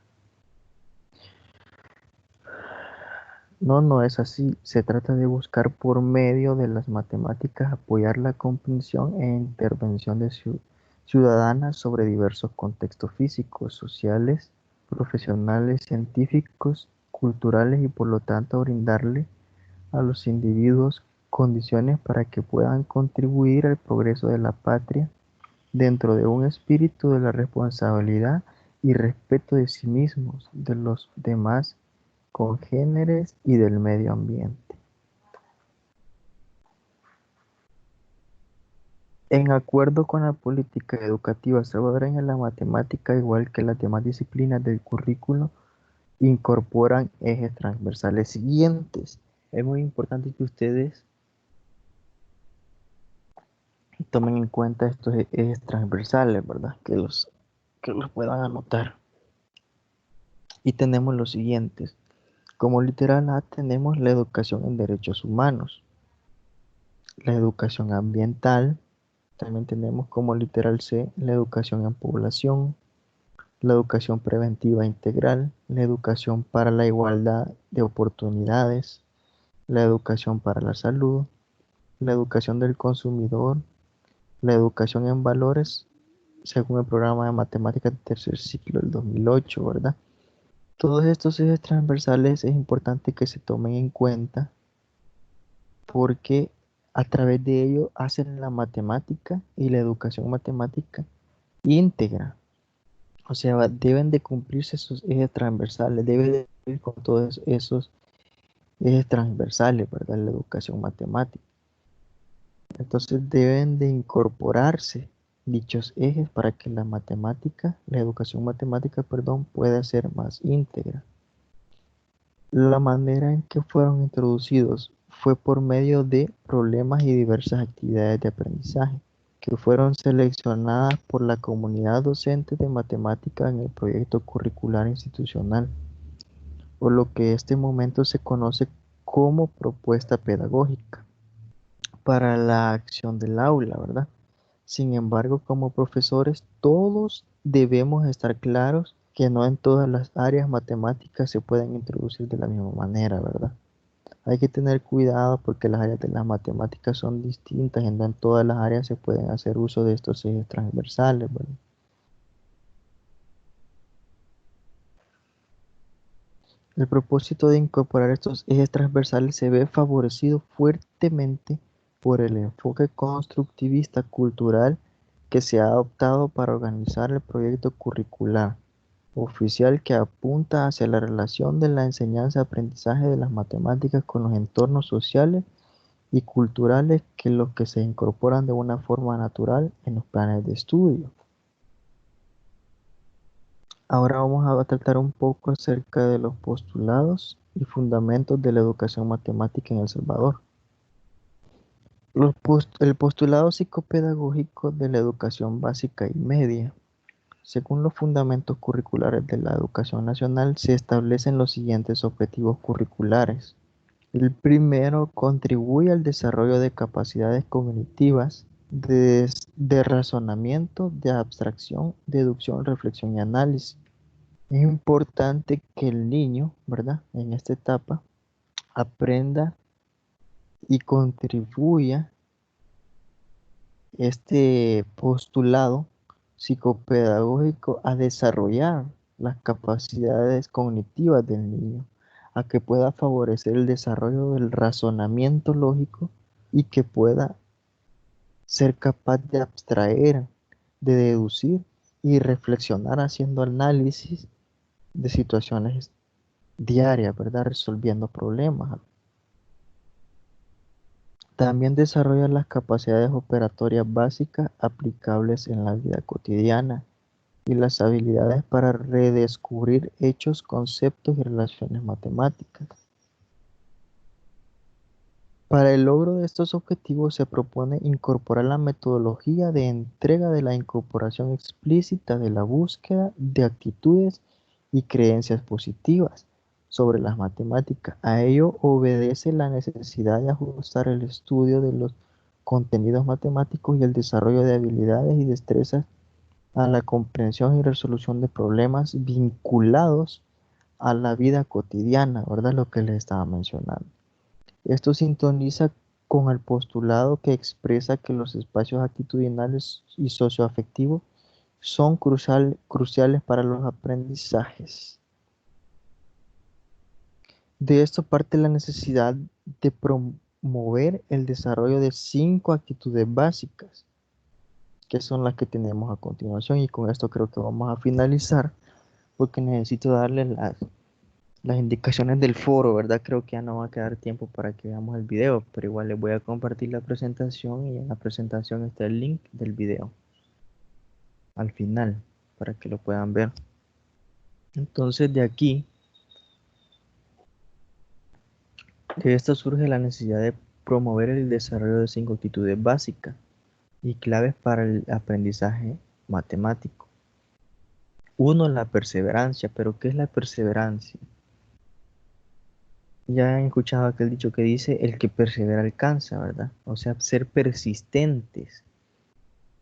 No, no es así. Se trata de buscar por medio de las matemáticas apoyar la comprensión e intervención de ciudadanas sobre diversos contextos físicos, sociales, profesionales, científicos, culturales y por lo tanto brindarle a los individuos condiciones para que puedan contribuir al progreso de la patria dentro de un espíritu de la responsabilidad y respeto de sí mismos, de los demás congéneres y del medio ambiente. En acuerdo con la política educativa salvadoreña, la matemática, igual que las demás disciplinas del currículo, incorporan ejes transversales siguientes. Es muy importante que ustedes tomen en cuenta estos ejes transversales, ¿verdad? Que los puedan anotar. Y tenemos los siguientes. Como literal A tenemos la educación en derechos humanos, la educación ambiental, también tenemos como literal C la educación en población, la educación preventiva integral, la educación para la igualdad de oportunidades, la educación para la salud, la educación del consumidor, la educación en valores, según el programa de matemáticas de tercer ciclo del 2008, ¿verdad? Todos estos ejes transversales es importante que se tomen en cuenta porque a través de ello hacen la matemática y la educación matemática íntegra. O sea, deben de cumplirse esos ejes transversales, debe de ir con todos esos ejes transversales, ¿verdad? La educación matemática. Entonces deben de incorporarse dichos ejes para que la matemática, la educación matemática, perdón, pueda ser más íntegra. La manera en que fueron introducidos fue por medio de problemas y diversas actividades de aprendizaje que fueron seleccionadas por la comunidad docente de matemática en el proyecto curricular institucional, o lo que en este momento se conoce como propuesta pedagógica para la acción del aula, ¿verdad? Sin embargo, como profesores, todos debemos estar claros que no en todas las áreas matemáticas se pueden introducir de la misma manera, ¿verdad? Hay que tener cuidado porque las áreas de las matemáticas son distintas y no en todas las áreas se pueden hacer uso de estos ejes transversales, ¿verdad? El propósito de incorporar estos ejes transversales se ve favorecido fuertemente por el enfoque constructivista cultural que se ha adoptado para organizar el proyecto curricular oficial que apunta hacia la relación de la enseñanza-aprendizaje de las matemáticas con los entornos sociales y culturales que los que se incorporan de una forma natural en los planes de estudio. Ahora vamos a tratar un poco acerca de los postulados y fundamentos de la educación matemática en El Salvador. El postulado psicopedagógico de la educación básica y media. Según los fundamentos curriculares de la educación nacional, se establecen los siguientes objetivos curriculares. El primero contribuye al desarrollo de capacidades cognitivas de razonamiento, de abstracción, deducción, reflexión y análisis. Es importante que el niño, ¿verdad? En esta etapa aprenda y contribuya este postulado psicopedagógico a desarrollar las capacidades cognitivas del niño, a que pueda favorecer el desarrollo del razonamiento lógico y que pueda ser capaz de abstraer, de deducir y reflexionar haciendo análisis de situaciones diarias, ¿verdad? Resolviendo problemas. También desarrolla las capacidades operatorias básicas aplicables en la vida cotidiana y las habilidades para redescubrir hechos, conceptos y relaciones matemáticas. Para el logro de estos objetivos se propone incorporar la metodología de entrega de la incorporación explícita de la búsqueda de actitudes y creencias positivas sobre las matemáticas. A ello obedece la necesidad de ajustar el estudio de los contenidos matemáticos y el desarrollo de habilidades y destrezas a la comprensión y resolución de problemas vinculados a la vida cotidiana, ¿verdad? Lo que les estaba mencionando. Esto sintoniza con el postulado que expresa que los espacios actitudinales y socioafectivos son cruciales para los aprendizajes. De esto parte la necesidad de promover el desarrollo de 5 actitudes básicas, que son las que tenemos a continuación, y con esto creo que vamos a finalizar, porque necesito darle las indicaciones del foro, ¿verdad? Creo que ya no va a quedar tiempo para que veamos el video, pero igual les voy a compartir la presentación y en la presentación está el link del video al final para que lo puedan ver. Entonces de aquí, de esto surge la necesidad de promover el desarrollo de 5 actitudes básicas y claves para el aprendizaje matemático. Uno, la perseverancia. ¿Pero qué es la perseverancia? Ya han escuchado aquel dicho que dice, el que persevera alcanza, ¿verdad? O sea, ser persistentes.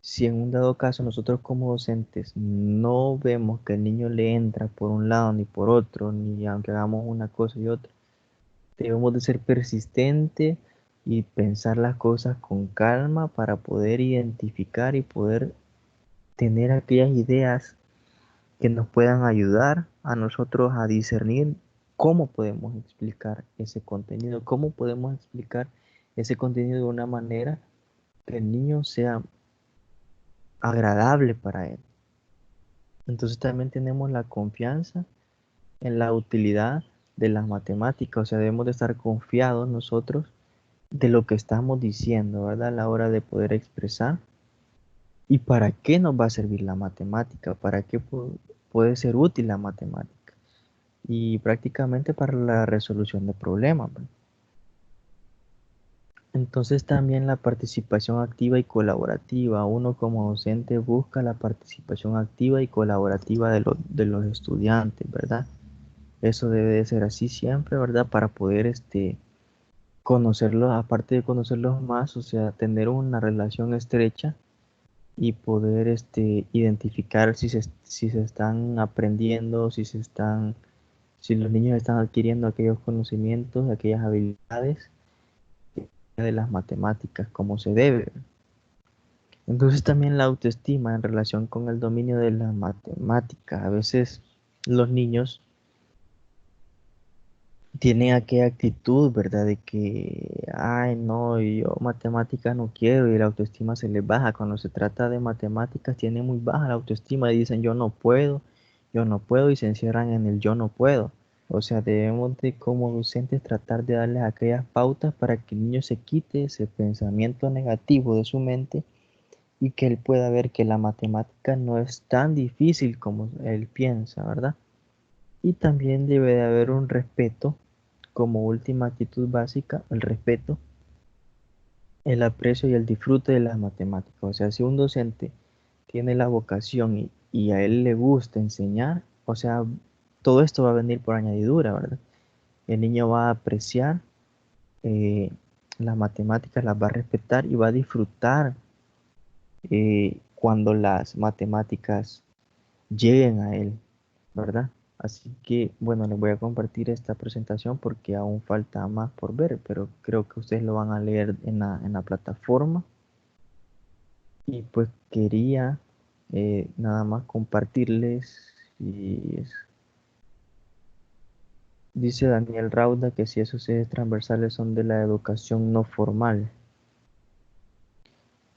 Si en un dado caso nosotros como docentes no vemos que el niño le entra por un lado ni por otro, ni aunque hagamos una cosa y otra, debemos de ser persistentes y pensar las cosas con calma para poder identificar y poder tener aquellas ideas que nos puedan ayudar a nosotros a discernir cómo podemos explicar ese contenido, cómo podemos explicar ese contenido de una manera que el niño sea agradable para él. Entonces también tenemos la confianza en la utilidad de las matemáticas, o sea, debemos de estar confiados nosotros de lo que estamos diciendo, ¿verdad? A la hora de poder expresar. ¿Y para qué nos va a servir la matemática? ¿Para qué puede ser útil la matemática? Y prácticamente para la resolución de problemas, ¿verdad? Entonces también la participación activa y colaborativa. Uno como docente busca la participación activa y colaborativa de los estudiantes, ¿verdad? Eso debe de ser así siempre, ¿verdad? Para poder conocerlos, aparte de conocerlos más, o sea, tener una relación estrecha y poder identificar si se están aprendiendo, si los niños están adquiriendo aquellos conocimientos, aquellas habilidades de las matemáticas como se debe. Entonces también la autoestima en relación con el dominio de la matemática. A veces los niños tienen aquella actitud, ¿verdad? De que, ay, no, yo matemáticas no quiero y la autoestima se les baja. Cuando se trata de matemáticas tienen muy baja la autoestima y dicen yo no puedo y se encierran en el yo no puedo. O sea, debemos de como docentes tratar de darles aquellas pautas para que el niño se quite ese pensamiento negativo de su mente y que él pueda ver que la matemática no es tan difícil como él piensa, ¿verdad? Y también debe de haber un respeto como última actitud básica, el respeto, el aprecio y el disfrute de las matemáticas. O sea, si un docente tiene la vocación y a él le gusta enseñar, o sea, todo esto va a venir por añadidura, ¿verdad? El niño va a apreciar eh, las matemáticas, las va a respetar y va a disfrutar cuando las matemáticas lleguen a él, ¿verdad? Así que, bueno, les voy a compartir esta presentación porque aún falta más por ver, pero creo que ustedes lo van a leer en la plataforma. Y pues quería nada más compartirles si es. Dice Daniel Rauda que si esos ejes transversales son de la educación no formal.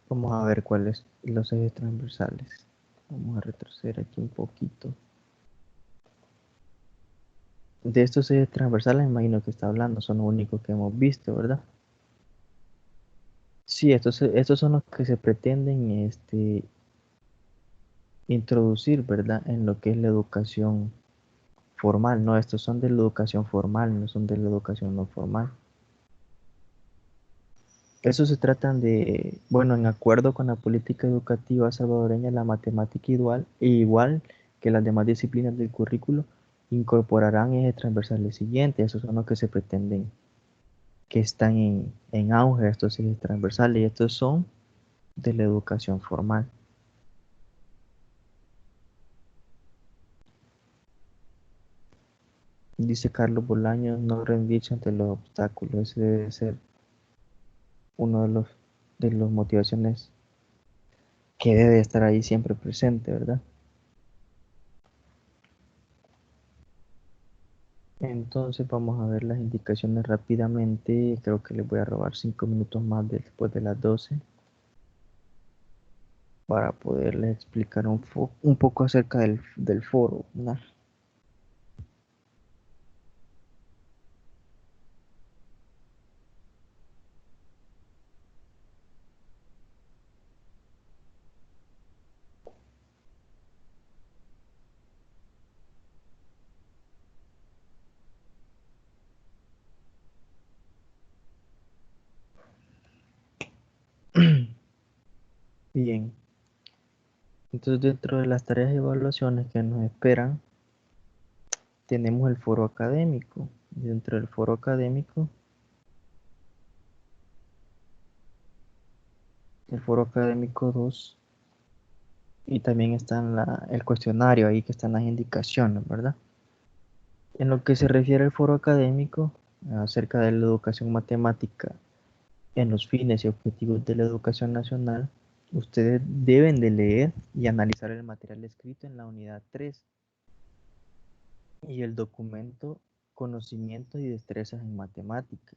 Vamos a ver cuáles los ejes transversales. Vamos a retroceder aquí un poquito. De estos ejes transversales, imagino que está hablando, son los únicos que hemos visto, ¿verdad? Sí, estos son los que se pretenden introducir, ¿verdad? En lo que es la educación formal. No, estos son de la educación formal, no son de la educación no formal. Eso se tratan de, bueno, en acuerdo con la política educativa salvadoreña, la matemática igual que las demás disciplinas del currículo, incorporarán ejes transversales siguientes. Esos son los que se pretenden, que están en auge, estos ejes transversales, y estos son de la educación formal. Dice Carlos Bolaños, no rendirse ante los obstáculos. Ese debe ser uno de los motivaciones que debe estar ahí siempre presente, ¿verdad? Entonces vamos a ver las indicaciones rápidamente. Creo que les voy a robar 5 minutos más después de las 12 para poderles explicar un poco acerca del foro, ¿no? Bien, entonces dentro de las tareas y evaluaciones que nos esperan, tenemos el foro académico. Dentro del foro académico, el foro académico 2 y también está el cuestionario ahí que están las indicaciones, ¿verdad? En lo que se refiere al foro académico, acerca de la educación matemática en los fines y objetivos de la educación nacional, ustedes deben de leer y analizar el material escrito en la unidad 3 y el documento Conocimientos y destrezas en matemática.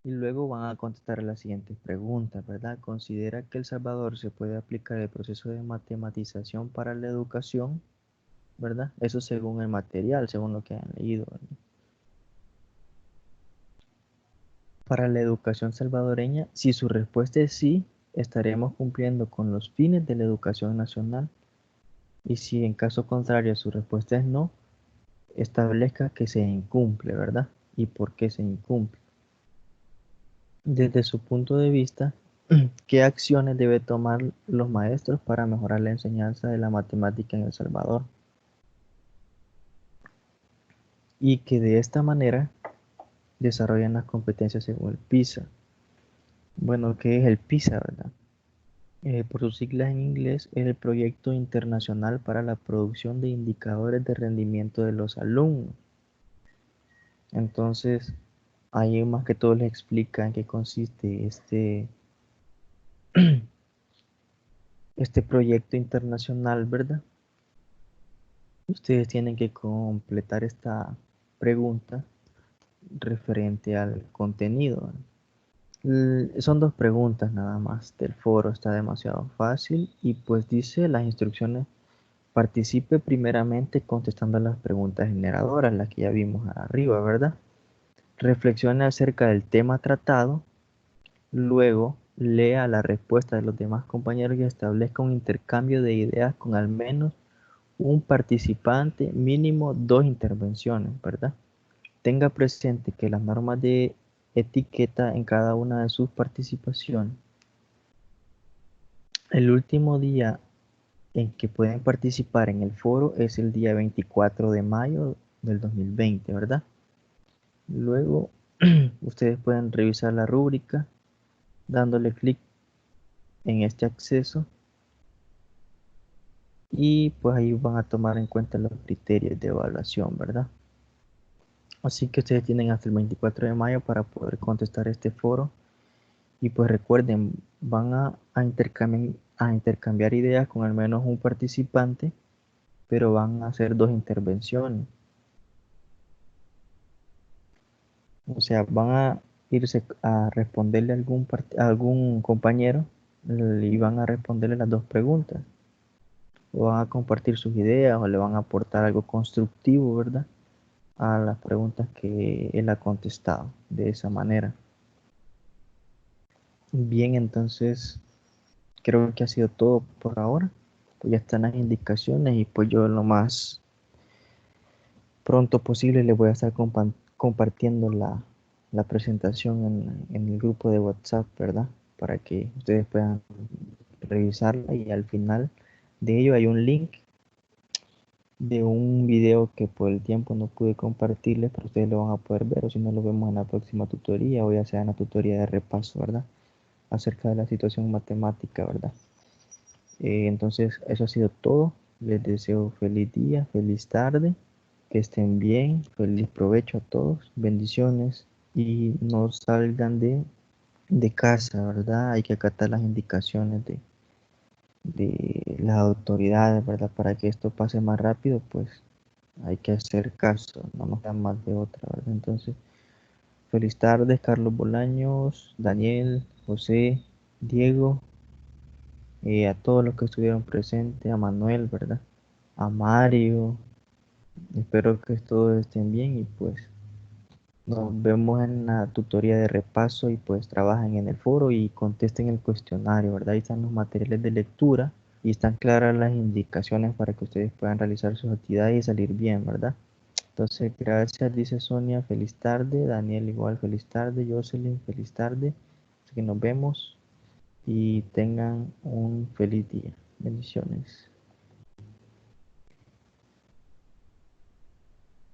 Y luego van a contestar las siguientes preguntas, ¿verdad? ¿Considera que El Salvador se puede aplicar el proceso de matematización para la educación? ¿Verdad? Eso según el material, según lo que han leído, ¿verdad? Para la educación salvadoreña, si su respuesta es sí, estaremos cumpliendo con los fines de la educación nacional. Y si en caso contrario su respuesta es no, establezca que se incumple, ¿verdad? ¿Y por qué se incumple? Desde su punto de vista, ¿qué acciones debe tomar los maestros para mejorar la enseñanza de la matemática en El Salvador? Y que de esta manera desarrollen las competencias según el PISA. Bueno, ¿qué es el PISA, verdad? Por sus siglas en inglés, es el Proyecto Internacional para la Producción de Indicadores de Rendimiento de los Alumnos. Entonces, ahí más que todo les explica en qué consiste este proyecto internacional, ¿verdad? Ustedes tienen que completar esta pregunta referente al contenido. Son dos preguntas nada más del foro, está demasiado fácil y pues dice las instrucciones. Participe primeramente contestando las preguntas generadoras, las que ya vimos arriba, ¿verdad? Reflexione acerca del tema tratado, luego lea la respuesta de los demás compañeros y establezca un intercambio de ideas con al menos un participante, mínimo 2 intervenciones, ¿verdad? Tenga presente que las normas de etiqueta en cada una de sus participaciones. El último día en que pueden participar en el foro es el día 24 de mayo del 2020, ¿verdad? Luego, ustedes pueden revisar la rúbrica dándole clic en este acceso y pues ahí van a tomar en cuenta los criterios de evaluación, ¿verdad? Así que ustedes tienen hasta el 24 de mayo para poder contestar este foro y pues recuerden, van a intercambiar ideas con al menos un participante pero van a hacer dos intervenciones. O sea, van a irse a responderle a a algún compañero y van a responderle las dos preguntas. O van a compartir sus ideas o le van a aportar algo constructivo, ¿verdad? A las preguntas que él ha contestado de esa manera. Bien, entonces creo que ha sido todo por ahora. Pues ya están las indicaciones y pues yo lo más pronto posible les voy a estar compartiendo la presentación en el grupo de WhatsApp, ¿verdad? Para que ustedes puedan revisarla y al final de ello hay un link de un video que por el tiempo no pude compartirles, pero ustedes lo van a poder ver o si no lo vemos en la próxima tutoría o ya sea en la tutoría de repaso, ¿verdad? Acerca de la situación matemática, ¿verdad? Entonces, eso ha sido todo. Les deseo feliz día, feliz tarde, que estén bien, feliz provecho a todos, bendiciones y no salgan de casa, ¿verdad? Hay que acatar las indicaciones de las autoridades, ¿verdad? Para que esto pase más rápido, pues hay que hacer caso, no nos queda más de otra, ¿verdad? Entonces, feliz tarde, Carlos Bolaños, Daniel, José, Diego, a todos los que estuvieron presentes, a Manuel, ¿verdad? A Mario, espero que todos estén bien y pues nos vemos en la tutoría de repaso y pues trabajen en el foro y contesten el cuestionario, ¿verdad? Ahí están los materiales de lectura y están claras las indicaciones para que ustedes puedan realizar sus actividades y salir bien, ¿verdad? Entonces, gracias, dice Sonia, feliz tarde, Daniel igual, feliz tarde, Jocelyn, feliz tarde, así que nos vemos y tengan un feliz día. Bendiciones.